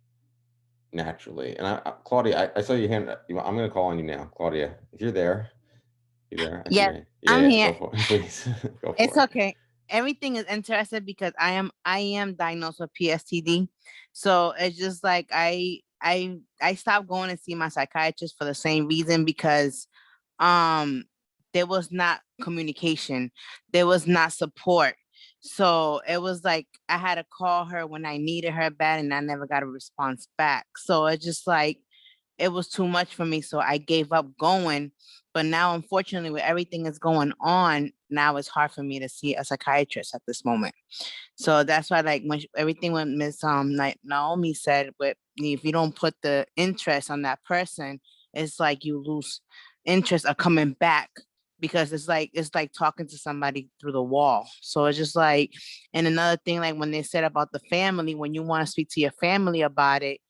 naturally. And Claudia, I saw your hand. I'm going to call on you now, Claudia. If you're there, Yeah, I'm here. Go for it. Please. Go for It's it. okay. Everything is interesting because I am diagnosed with PSTD. So it's just like I stopped going to see my psychiatrist for the same reason, because there was not communication, there was not support. So it was like I had to call her when I needed her bad, and I never got a response back. So it's just like it was too much for me. So I gave up going. But now, unfortunately, with everything that's going on, now it's hard for me to see a psychiatrist at this moment. So that's why, like, everything what Ms. Nomi said, with if you don't put the interest on that person, it's like you lose interest of coming back, because it's like talking to somebody through the wall. So it's just like, and another thing, like when they said about the family, when you want to speak to your family about it,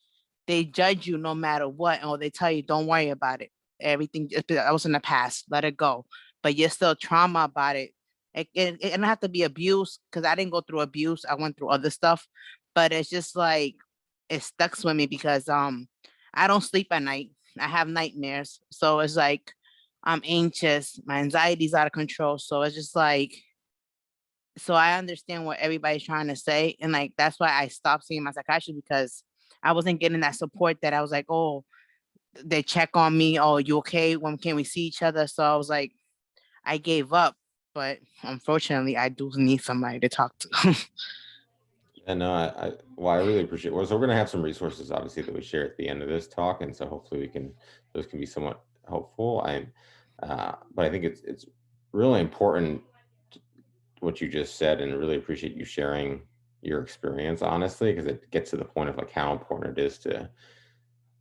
they judge you no matter what, or they tell you, don't worry about it. Everything, that was in the past, let it go. But you're still trauma about it. It don't have to be abuse, because I didn't go through abuse. I went through other stuff. But it's just like, it stuck with me because I don't sleep at night. I have nightmares. So it's like, I'm anxious. My anxiety's out of control. So it's just like, so I understand what everybody's trying to say. And like, that's why I stopped seeing my psychiatrist, because I wasn't getting that support that I was like, oh, they check on me. Oh, you okay? When can we see each other? So I was like, I gave up, but unfortunately I do need somebody to talk to. And no, I really appreciate it. So we're going to have some resources, obviously, that we share at the end of this talk. And so hopefully those can be somewhat helpful. But I think it's really important what you just said, and really appreciate you sharing your experience, honestly, because it gets to the point of like how important it is to,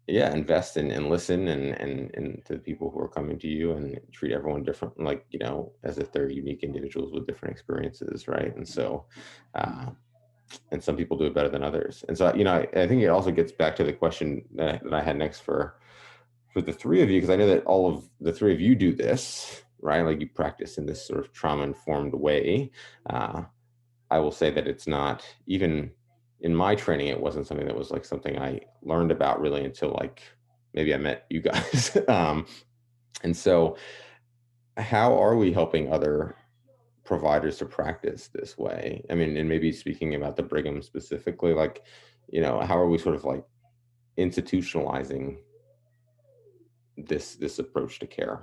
invest in and listen and to the people who are coming to you, and treat everyone different, like, you know, as if they're unique individuals with different experiences, right? And so, and some people do it better than others. And so, you know, I think it also gets back to the question that I had next for for the three of you, because I know that all of the three of you do this, right? Like you practice in this sort of trauma-informed way. I will say that it's not, even in my training, it wasn't something that was like something I learned about really until like maybe I met you guys. And so how are we helping other providers to practice this way? I mean, and maybe speaking about the Brigham specifically, like, you know, how are we sort of like institutionalizing this approach to care?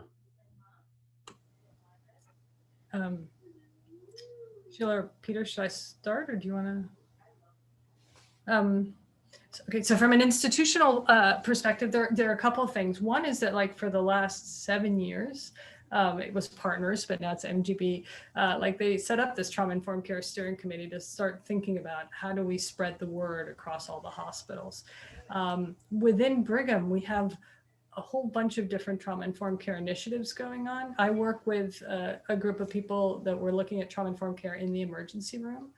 Sheila or Peter, should I start, or do you want to? Okay, so from an institutional perspective, there are a couple of things. One is that like for the last 7 years, it was partners, but now it's MGB. Like they set up this trauma-informed care steering committee to start thinking about how do we spread the word across all the hospitals. Within Brigham, we have a whole bunch of different trauma-informed care initiatives going on. I work with a group of people that were looking at trauma-informed care in the emergency room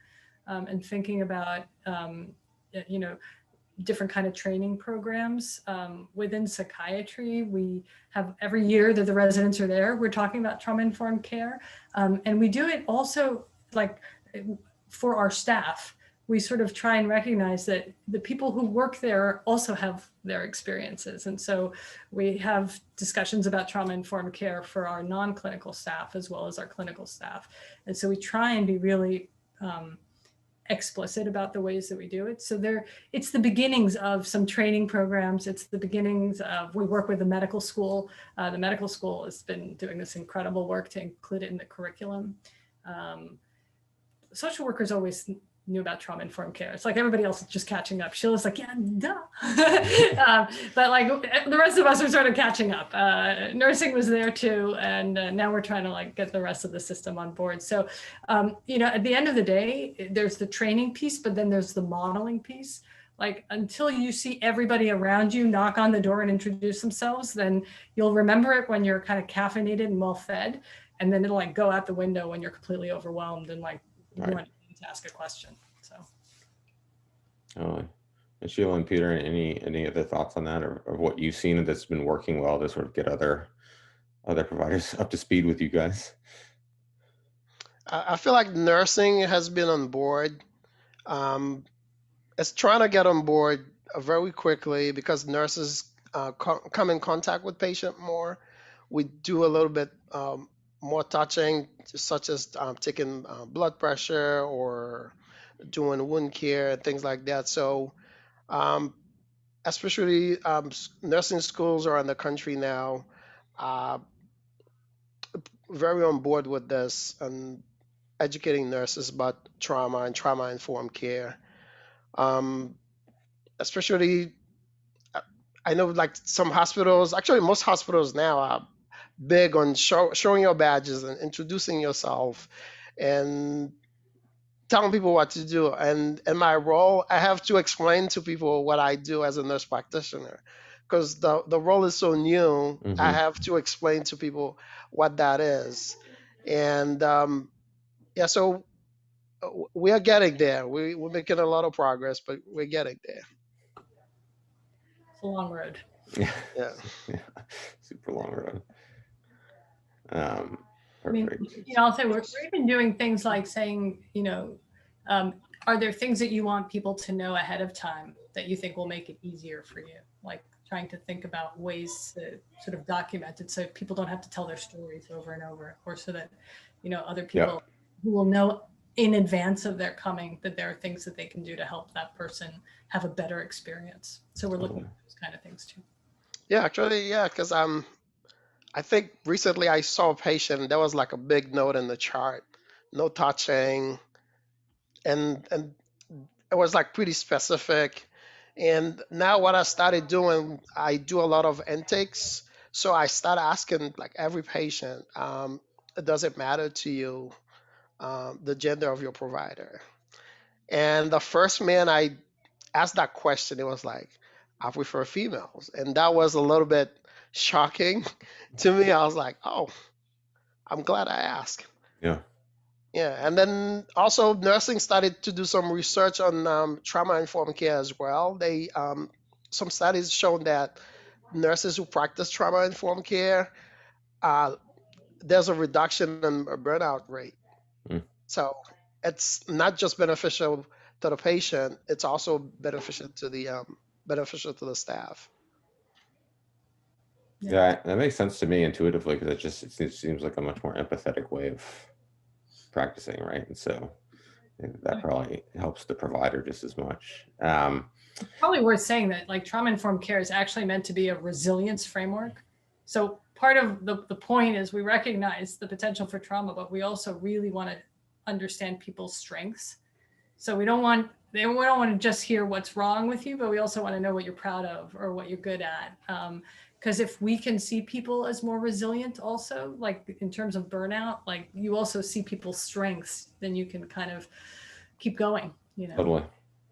and thinking about, you know, different kind of training programs. Within psychiatry, we have every year that the residents are there, we're talking about trauma-informed care. And we do it also like for our staff. We sort of try and recognize that the people who work there also have their experiences. And so we have discussions about trauma-informed care for our non-clinical staff as well as our clinical staff. And so we try and be really explicit about the ways that we do it. So it's the beginnings of some training programs. It's the beginnings of, we work with the medical school. The medical school has been doing this incredible work to include it in the curriculum. Social workers always knew about trauma-informed care. It's like everybody else is just catching up. Sheila's like, yeah, duh. But like the rest of us are sort of catching up. Nursing was there too. And now we're trying to like get the rest of the system on board. So, you know, at the end of the day, there's the training piece, but then there's the modeling piece. Like until you see everybody around you knock on the door and introduce themselves, then you'll remember it when you're kind of caffeinated and well fed. And then it'll like go out the window when you're completely overwhelmed and like, you want to ask a question. So and Sheila and Peter, any other thoughts on that, or what you've seen that's been working well to sort of get other providers up to speed with you guys? I feel like nursing has been on board. It's trying to get on board very quickly because nurses come in contact with patient more. We do a little bit more touching, such as taking blood pressure or doing wound care and things like that. So especially nursing schools around the country now very on board with this and educating nurses about trauma and trauma-informed care. Especially, I know like some hospitals, actually most hospitals now are big on showing your badges and introducing yourself and telling people what to do. And in my role, I have to explain to people what I do as a nurse practitioner because the role is so new. Mm-hmm. I have to explain to people what that is. And yeah, so we are getting there. We're making a lot of progress, but we're getting there. it's a long road. Yeah. Yeah. Super long road. I mean, you know, I'll say we're even doing things like saying, you know, are there things that you want people to know ahead of time that you think will make it easier for you? Like trying to think about ways to sort of document it so people don't have to tell their stories over and over, or so that, you know, other people who will know in advance of their coming that there are things that they can do to help that person have a better experience. So we're looking at those kind of things too. Yeah, actually, yeah, because I think recently I saw a patient, there was like a big note in the chart, no touching, and it was like pretty specific. And now what I started doing, I do a lot of intakes. So I started asking like every patient, does it matter to you, the gender of your provider? And the first man I asked that question, it was like, I prefer females. And that was a little bit shocking to me. I was like, oh, I'm glad I asked. Yeah. Yeah. And then also nursing started to do some research on trauma-informed care as well. They some studies shown that nurses who practice trauma-informed care, there's a reduction in burnout rate. Mm. So it's not just beneficial to the patient, it's also beneficial to the staff. Yeah, that makes sense to me intuitively, because it seems like a much more empathetic way of practicing, right? And so that probably helps the provider just as much. Probably worth saying that like trauma-informed care is actually meant to be a resilience framework. So part of the point is we recognize the potential for trauma, but we also really want to understand people's strengths. So we don't want to just hear what's wrong with you, but we also want to know what you're proud of or what you're good at. Because if we can see people as more resilient also, like in terms of burnout, like you also see people's strengths, then you can kind of keep going, you know. Totally.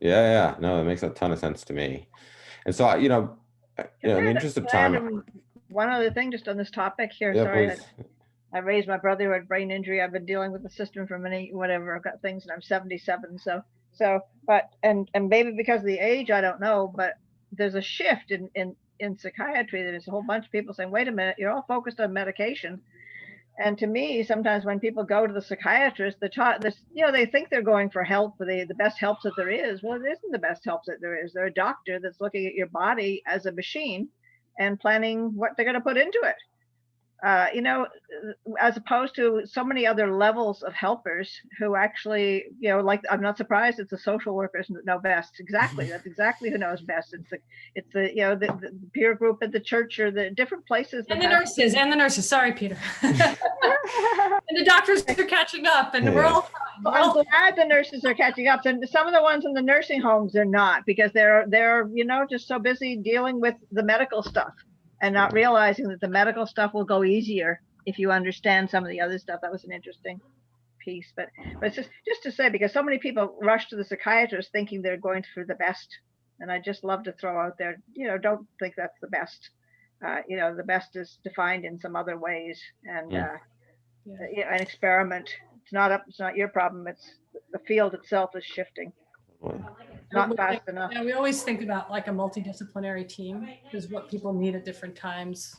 Yeah. No, that makes a ton of sense to me. And so, in the interest of time. One other thing just on this topic here, Yeah, sorry. please. I raised my brother who had brain injury. I've been dealing with the system for whatever, I've got things, and I'm 77. But maybe because of the age, I don't know, but there's a shift in psychiatry. There's a whole bunch of people saying, wait a minute, you're all focused on medication. And to me, sometimes when people go to the psychiatrist, they think they're going for help, for the best help that there is. Well, it isn't the best help that there is. They're a doctor that's looking at your body as a machine and planning what they're going to put into it. As opposed to so many other levels of helpers who actually, like, I'm not surprised it's the social workers that know best. Exactly. That's exactly who knows best. It's the peer group at the church or the different places. And the nurses. Sorry, Peter. And the doctors are catching up, and we're all fine. I'm glad the nurses are catching up. And some of the ones in the nursing homes are not, because they're just so busy dealing with the medical stuff and not realizing that the medical stuff will go easier if you understand some of the other stuff. That was an interesting piece, but it's just to say, because so many people rush to the psychiatrist thinking they're going for the best, and I just love to throw out there, don't think that's the best. The best is defined in some other ways, and an experiment. It's not your problem. It's the field itself is shifting. Not fast enough. Yeah, we always think about like a multidisciplinary team is what people need at different times.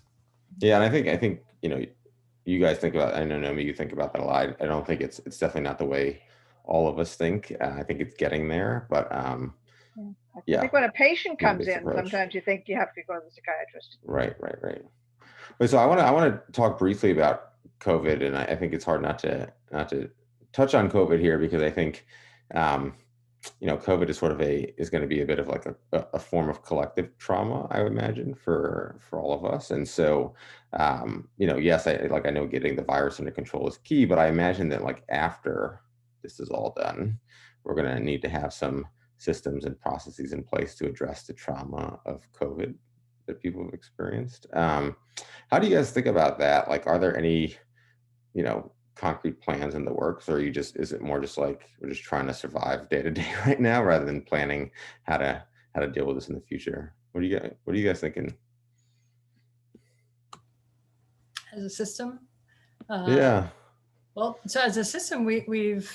Yeah, and I think you guys think about. I know, Nomi, you think about that a lot. I don't think it's definitely not the way all of us think. I think it's getting there, but I think when a patient comes in, sometimes you think you have to go to the psychiatrist. Right. But so I want to talk briefly about COVID, and I think it's hard not to touch on COVID here, because I think COVID is going to be a bit of like a form of collective trauma, I would imagine, for all of us. And so, yes, I know getting the virus under control is key, but I imagine that like after this is all done, we're going to need to have some systems and processes in place to address the trauma of COVID that people have experienced. How do you guys think about that? Like, are there any, concrete plans in the works, or is it more just like we're just trying to survive day to day right now, rather than planning how to deal with this in the future? What are you guys thinking? As a system? Yeah. Well, so as a system, we've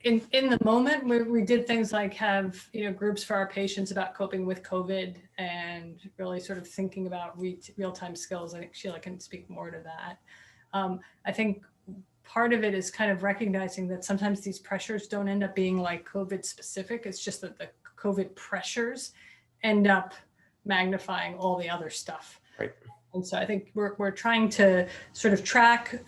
in the moment we did things like have groups for our patients about coping with COVID and really sort of thinking about real-time skills. I think Sheila can speak more to that. I think part of it is kind of recognizing that sometimes these pressures don't end up being like COVID specific. It's just that the COVID pressures end up magnifying all the other stuff. Right. And so I think we're trying to sort of track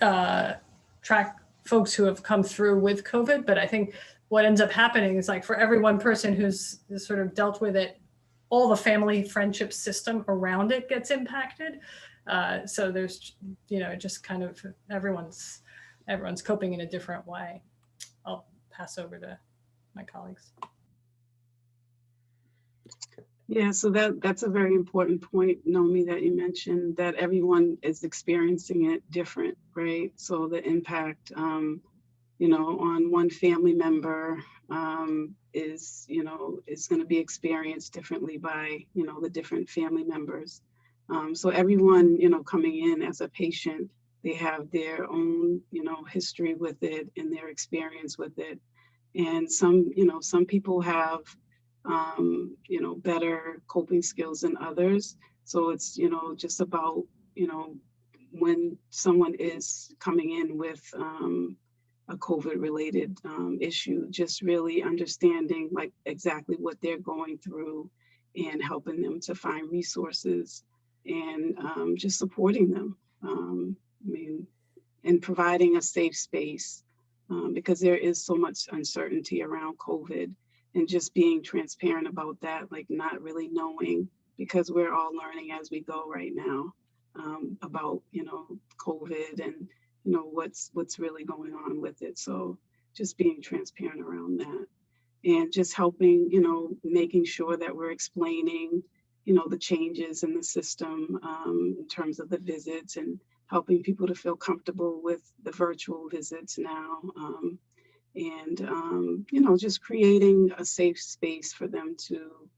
folks who have come through with COVID. But I think what ends up happening is, like, for every one person who's sort of dealt with it, all the family friendship system around it gets impacted. So there's, just kind of everyone's coping in a different way. I'll pass over to my colleagues. Yeah, so that's a very important point, Nomi, that you mentioned, that everyone is experiencing it different, right? So the impact, on one family member is going to be experienced differently by, the different family members. So everyone, coming in as a patient, they have their own, history with it and their experience with it. And some people have, better coping skills than others. So it's, just about, when someone is coming in with a COVID related issue, just really understanding like exactly what they're going through and helping them to find resources and just supporting them. And providing a safe space because there is so much uncertainty around COVID, and just being transparent about that, like not really knowing, because we're all learning as we go right now about, COVID and, what's really going on with it. So just being transparent around that and just helping, making sure that we're explaining, the changes in the system in terms of the visits, and helping people to feel comfortable with the virtual visits now. Just creating a safe space for them to,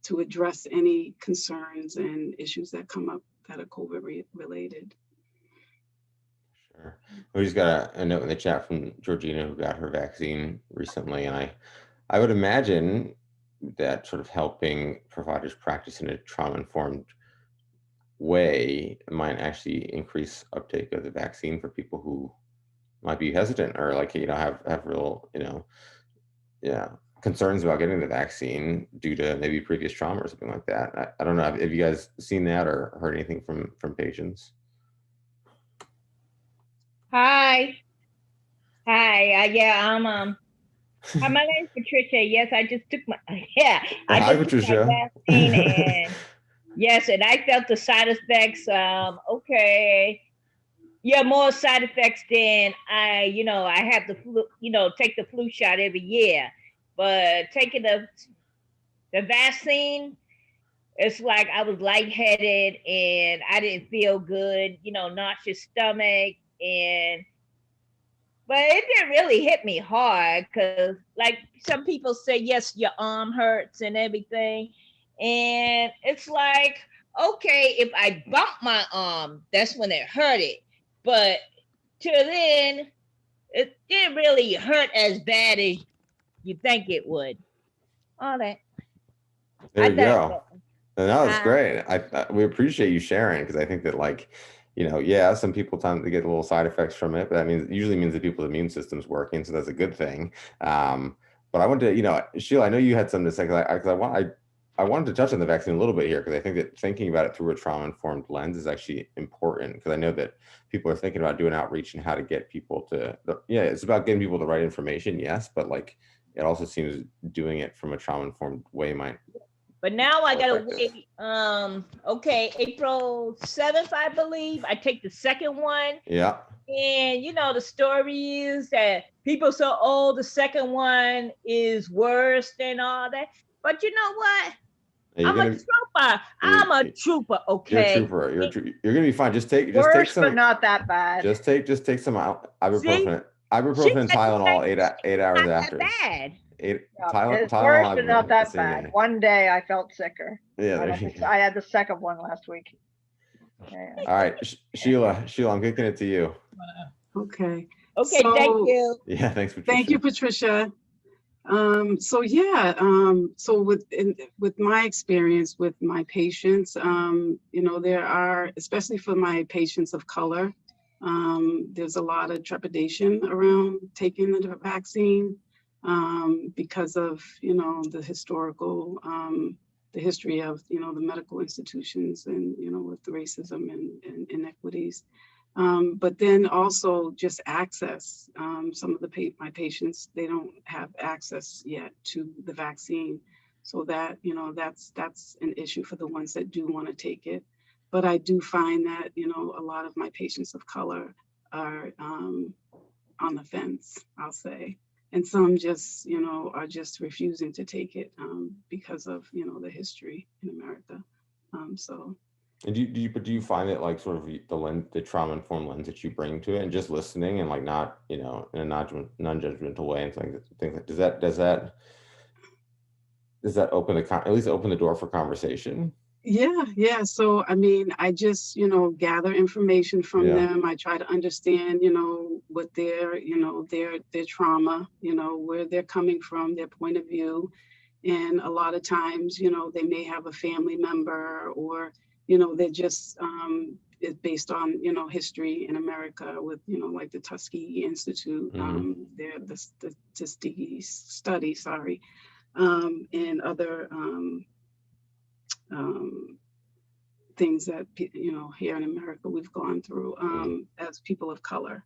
to address any concerns and issues that come up that are COVID related. Sure. We just got a note in the chat from Georgina, who got her vaccine recently, and I would imagine that sort of helping providers practice in a trauma-informed way might actually increase uptake of the vaccine for people who might be hesitant or like, have real, concerns about getting the vaccine due to maybe previous trauma or something like that. I don't know. Have you guys seen that or heard anything from patients? Hi. Yeah, my name's Patricia. Yes, I just took my Hi, Patricia. Vaccine, and yes, and I felt the side effects. Okay, yeah, more side effects than I have the flu. Take the flu shot every year, but taking the vaccine, it's like I was lightheaded and I didn't feel good. Nauseous stomach but it didn't really hit me hard because, like some people say, yes, your arm hurts and everything. And it's like, okay, if I bump my arm, that's when it hurted. But till then, it didn't really hurt as bad as you think it would. All that. There you go. No, that's great. We appreciate you sharing, because I think that, like, some people tend to get a little side effects from it, but that usually means that people's immune system's working, so that's a good thing. But I wanted to, Sheila, I know you had something to say, because I wanted to touch on the vaccine a little bit here, because I think that thinking about it through a trauma-informed lens is actually important, because I know that people are thinking about doing outreach and how to get people to, it's about getting people the right information, yes, but like it also seems doing it from a trauma-informed way might. But now I gotta wait. Okay, April 7th, I believe. I take the second one. Yeah. And the story is that people say, oh, the second one is worse than all that. But you know what? I'm a trooper. I'm a trooper. Okay. You're a trooper. You're gonna be fine. Just take some, but not that bad. Just take some ibuprofen. Ibuprofen and Tylenol 8 hours after. Bad. It's worse, but not that bad. One day I felt sicker. Yeah, I had the second one last week. Yeah. All right, Sheila, I'm kicking it to you. Okay. Okay, so, thank you. Yeah, thanks, Patricia. Thank you, Patricia. So with my experience with my patients, there are, especially for my patients of color, there's a lot of trepidation around taking the vaccine. Because of, the historical, the history of, the medical institutions and, with the racism and inequities. But then also just access. Some of my patients, they don't have access yet to the vaccine. So that, that's an issue for the ones that do want to take it. But I do find that, a lot of my patients of color are on the fence, I'll say. And some just, are just refusing to take it because of, the history in America. And do you find it like sort of the trauma-informed lens that you bring to it, and just listening and like not, in a non-judgmental way and things like, does that open at least open the door for conversation? Yeah. So, I just, gather information from them. I try to understand, what their trauma, where they're coming from, their point of view. And a lot of times, they may have a family member, or, they're just, it's based on, history in America with, like the Tuskegee Institute, the Tuskegee study, sorry, and other things that, here in America we've gone through as people of color.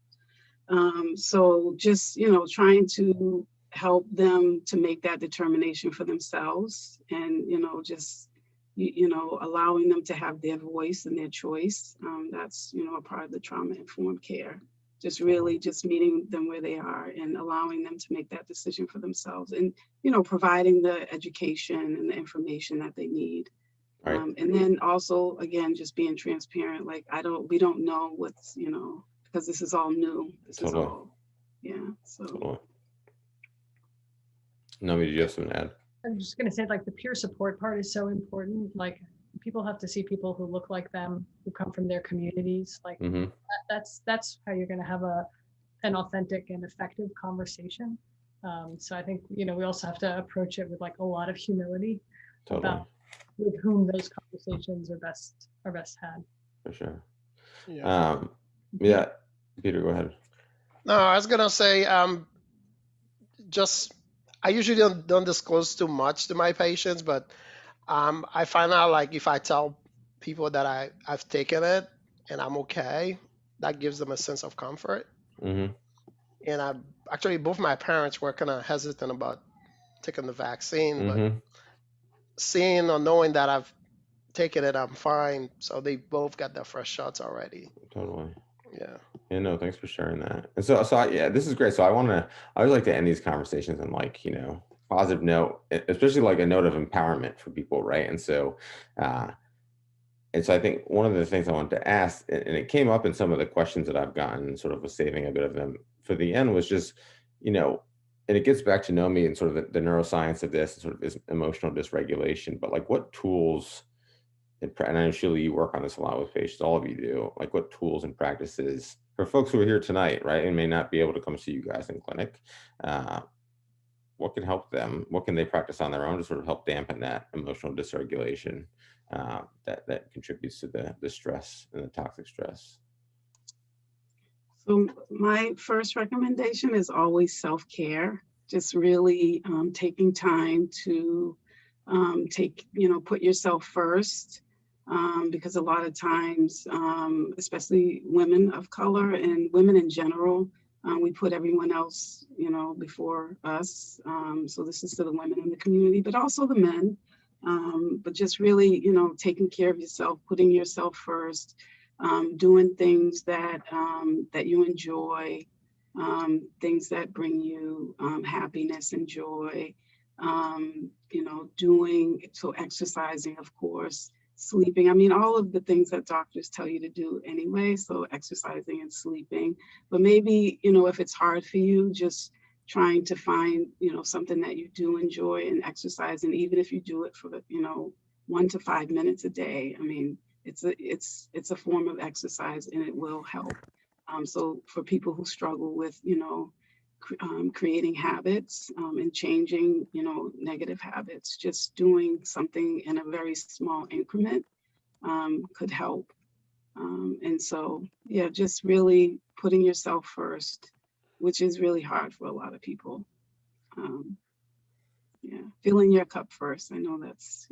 So just, trying to help them to make that determination for themselves, and, just, allowing them to have their voice and their choice. That's, a part of the trauma-informed care. Just really just meeting them where they are and allowing them to make that decision for themselves, and, providing the education and the information that they need. Right. And then also, again, just being transparent. Like, we don't know what's, because this is all new. This is all, yeah. So. Totally. Nomi, do you have something to add? I'm just going to say, like, the peer support part is so important. Like, people have to see people who look like them, who come from their communities. Like, that's how you're going to have an authentic and effective conversation. So I think, we also have to approach it with like a lot of humility about with whom those conversations are best had. For sure. Yeah. Yeah, Peter, go ahead. No, I was gonna say, I usually don't disclose too much to my patients, but I find out, like, if I tell people that I've taken it and I'm okay, that gives them a sense of comfort. And actually both my parents were kind of hesitant about taking the vaccine, but seeing or knowing that I've taken it, I'm fine. So they both got their first shots already. Totally. Yeah. Yeah, no, thanks for sharing that. And so yeah, this is great. So I always like to end these conversations on, like, positive note, especially like a note of empowerment for people, right? And so I think one of the things I wanted to ask, and it came up in some of the questions that I've gotten, sort of was saving a bit of them for the end, was just, and it gets back to Nomi and sort of the neuroscience of this, and sort of this emotional dysregulation, but like what tools, and I know, Sheila, you work on this a lot with patients, all of you do, like what tools and practices for folks who are here tonight, right, and may not be able to come see you guys in clinic, what can help them? What can they practice on their own to sort of help dampen that emotional dysregulation that contributes to the stress and the toxic stress? So my first recommendation is always self-care. Just really taking time to put yourself first, because a lot of times, especially women of color and women in general, we put everyone else, before us. So this is to the women in the community, but also the men. But just really, taking care of yourself, putting yourself first, doing things that you enjoy, things that bring you happiness and joy. Exercising, of course, sleeping. I mean, all of the things that doctors tell you to do anyway. So exercising and sleeping, but maybe, if it's hard for you, just trying to find, something that you do enjoy and exercise. And even if you do it for, 1 to 5 minutes a day, I mean, it's a form of exercise, and it will help. So for people who struggle with, creating habits and changing, negative habits, just doing something in a very small increment could help. And so, yeah, just really putting yourself first, which is really hard for a lot of people. Yeah, filling your cup first. I know that's,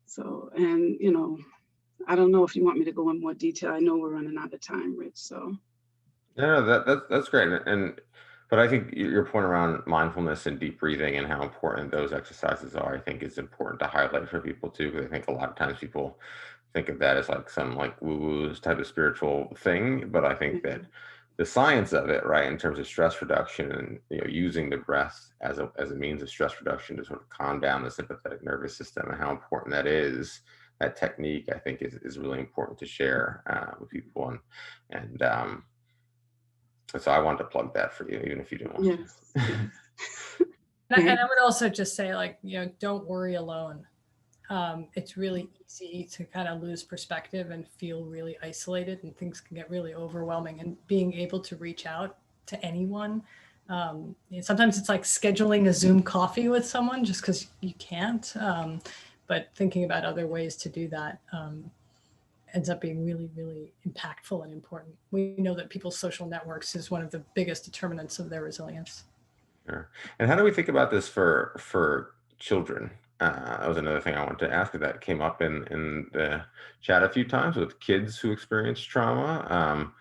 so, and, I don't know if you want me to go in more detail. I know we're running out of time, Rich, so. No, that's great. But I think your point around mindfulness and deep breathing and how important those exercises are, I think is important to highlight for people too, because I think a lot of times people think of that as like some like woo-woo type of spiritual thing. But I think that the science of it, right, in terms of stress reduction and using the breath as a means of stress reduction to sort of calm down the sympathetic nervous system, and how important that is. That technique, I think, is really important to share with people, and so I wanted to plug that for you, even if you didn't want to. And I would also just say, like, don't worry alone. It's really easy to kind of lose perspective and feel really isolated, and things can get really overwhelming. And being able to reach out to anyone Sometimes it's like scheduling a Zoom coffee with someone just because you can't. But thinking about other ways to do that ends up being really, really impactful and important. We know that people's social networks is one of the biggest determinants of their resilience. Sure. And how do we think about this for children? That was another thing I wanted to ask, that came up in the chat a few times with kids who experience trauma.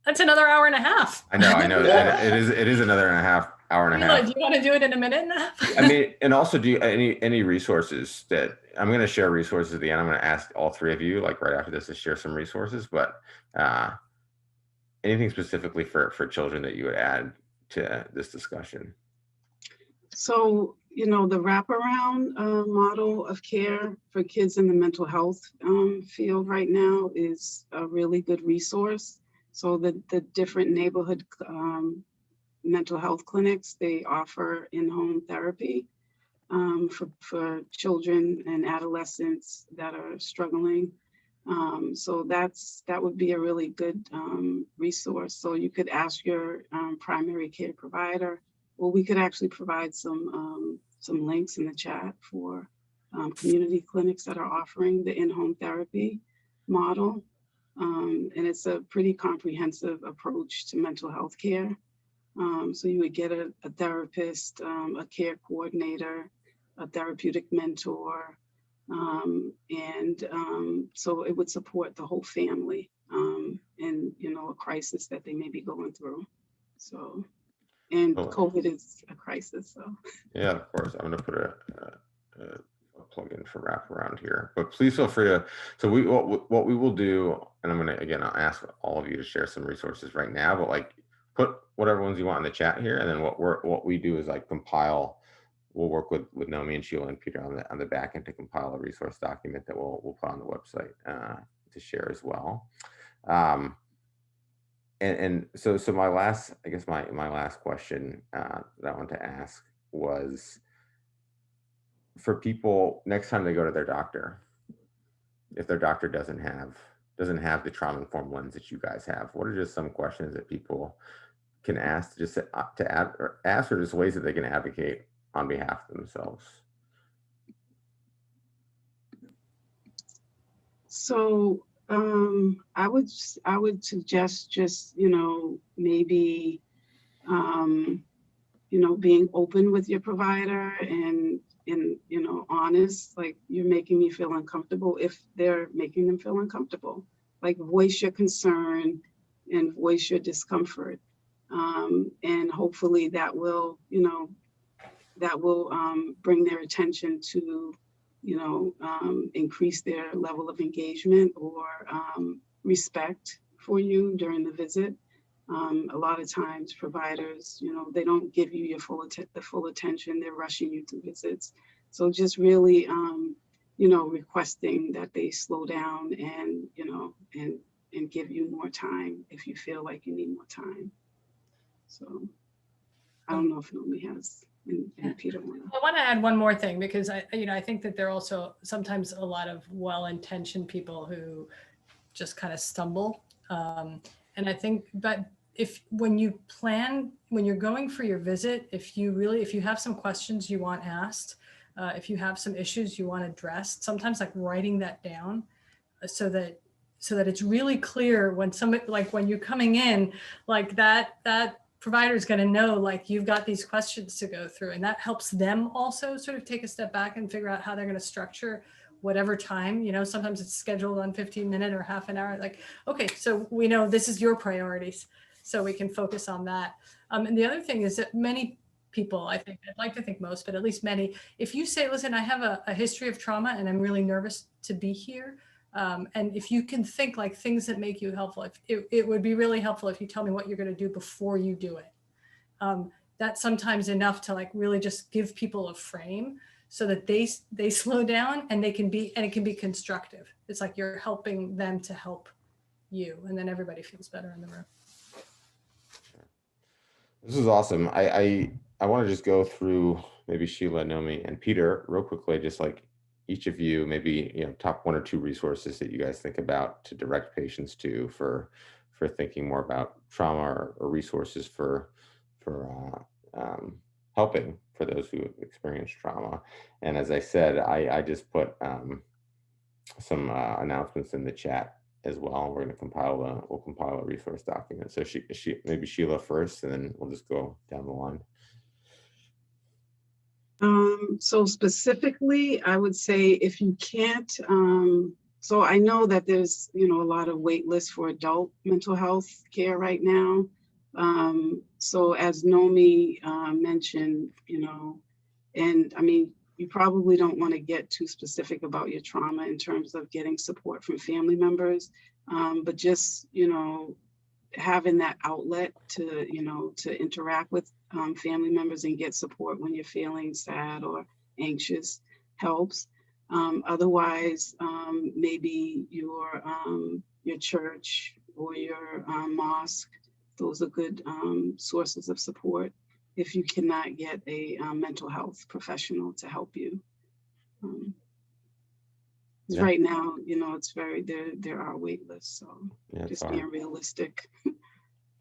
That's another hour and a half. I know. Yeah. It is another hour and a half. Do you want to do it in a minute and a half? I mean, and also, do you any resources that I'm going to share resources at the end? I'm going to ask all three of you, like right after this, to share some resources. But anything specifically for children that you would add to this discussion? So, the wraparound model of care for kids in the mental health field right now is a really good resource. So the different neighborhood mental health clinics, they offer in-home therapy for children and adolescents that are struggling. So that would be a really good resource. So you could ask your primary care provider, or we could actually provide some links in the chat for community clinics that are offering the in-home therapy model. And it's a pretty comprehensive approach to mental health care. So you would get a therapist, a care coordinator, a therapeutic mentor, and so it would support the whole family in a crisis that they may be going through. So, and COVID is a crisis. So yeah, of course, I'm going to put a plug in for wraparound here, but please feel free to. So what we will do, and I'm going to again, I'll ask all of you to share some resources right now, but like put whatever ones you want in the chat here, and then what we do is like compile. We'll work with Nomi and Sheila and Peter on the back end to compile a resource document that we'll put on the website to share as well. And so my last, I guess my last question that I want to ask was, for people next time they go to their doctor, if their doctor doesn't have the trauma-informed lens that you guys have, what are just some questions that people can ask ask, or just ways that they can advocate on behalf of themselves? So I would suggest just maybe being open with your provider and honest, like, you're making me feel uncomfortable. If they're making them feel uncomfortable, like, voice your concern and voice your discomfort, and hopefully that will bring their attention to increase their level of engagement or respect for you during the visit. A lot of times providers, they don't give you the full attention. They're rushing you through visits. So just really, requesting that they slow down and give you more time if you feel like you need more time. So I don't know if Nomi has, and Peter wanna. I want to add one more thing, because I think that there are also sometimes a lot of well-intentioned people who just kind of stumble. And I think, but when you're going for your visit, if you have some questions you want asked, if you have some issues you want addressed, sometimes like writing that down so that it's really clear when when you're coming in, like that provider is going to know, like, you've got these questions to go through, and that helps them also sort of take a step back and figure out how they're going to structure whatever time. Sometimes it's scheduled on 15-minute or half an hour, like, okay, so we know this is your priorities, so we can focus on that. And the other thing is that many people, I think, I'd like to think most, but at least many, if you say, listen, I have a history of trauma and I'm really nervous to be here, and if you can think like things that make you helpful, it would be really helpful if you tell me what you're going to do before you do it. That's sometimes enough to like really just give people a frame so that they slow down and it can be constructive. It's like you're helping them to help you, and then everybody feels better in the room. This is awesome. I want to just go through maybe Sheila, Nomi, and Peter real quickly, just like each of you, maybe top 1 or 2 resources that you guys think about to direct patients to for thinking more about trauma or resources for helping for those who experience trauma. And as I said, I just put some announcements in the chat as well. We're going to we'll compile a resource document. So maybe Sheila first, and then we'll just go down the line. So specifically, I would say if you can't, so I know that there's, a lot of wait lists for adult mental health care right now. So as Nomi mentioned, and I mean, you probably don't want to get too specific about your trauma in terms of getting support from family members, but just, having that outlet to, to interact with family members and get support when you're feeling sad or anxious helps. Otherwise, maybe your church or your mosque, those are good sources of support if you cannot get a mental health professional to help you. Yeah. Right now, it's there are wait lists, so Yeah, just being realistic.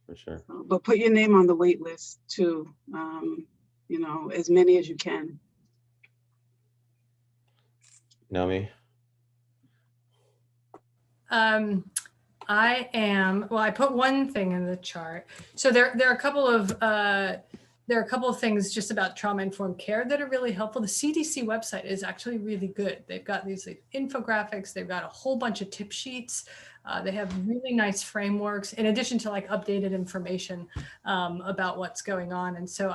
For sure. But put your name on the wait list too, as many as you can. Nomi? I put one thing in the chart. So there are a couple of things just about trauma-informed care that are really helpful. The CDC website is actually really good. They've got these infographics. They've got a whole bunch of tip sheets. They have really nice frameworks in addition to updated information about what's going on. And so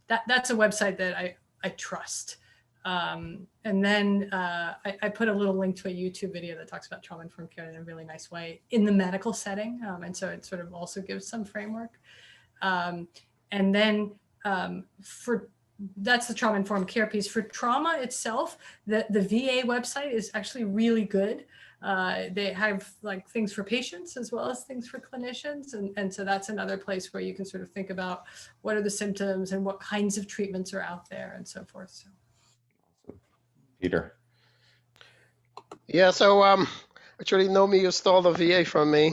that's a website that I trust. And then I put a little link to a YouTube video that talks about trauma-informed care in a really nice way in the medical setting. And so it sort of also gives some framework. And then that's the trauma-informed care piece. For trauma itself, the VA website is actually really good. They have things for patients as well as things for clinicians. And so that's another place where you can sort of think about what are the symptoms and what kinds of treatments are out there and so forth. So. Peter. Yeah, so actually Nomi, you stole the VA from me.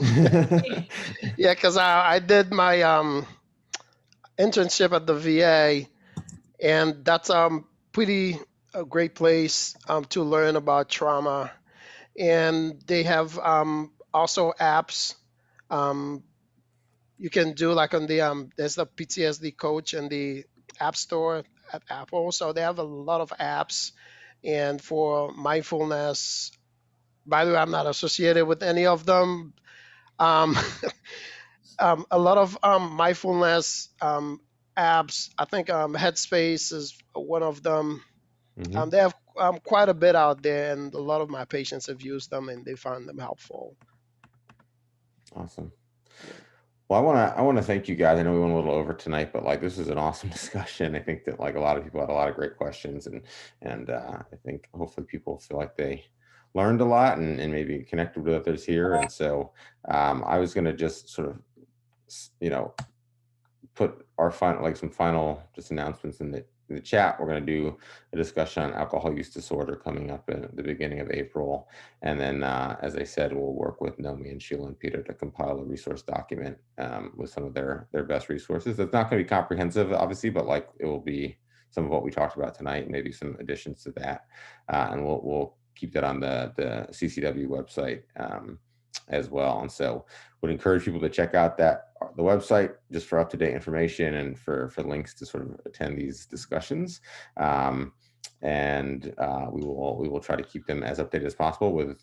Yeah, because I did my internship at the VA, and that's pretty a great place to learn about trauma. And they have also apps you can do on the there's the PTSD coach in the app store at Apple. So they have a lot of apps, and for mindfulness. By the way, I'm not associated with any of them. A lot of mindfulness apps. I think Headspace is one of them. Mm-hmm. They have quite a bit out there, and a lot of my patients have used them, and they found them helpful. Awesome. Well, I want to thank you guys. I know we went a little over tonight, but this is an awesome discussion. I think that a lot of people had a lot of great questions, and I think hopefully people feel like they learned a lot and maybe connected with others here. And so I was going to just sort of, put our some final just announcements in the chat. We're going to do a discussion on alcohol use disorder coming up at the beginning of April. And then, as I said, we'll work with Nomi and Sheila and Peter to compile a resource document with some of their best resources. It's not going to be comprehensive, obviously, but it will be some of what we talked about tonight, maybe some additions to that. And we'll keep that on the CCW website as well. And so would encourage people to check out the website just for up-to-date information and for links to sort of attend these discussions. And we will try to keep them as updated as possible with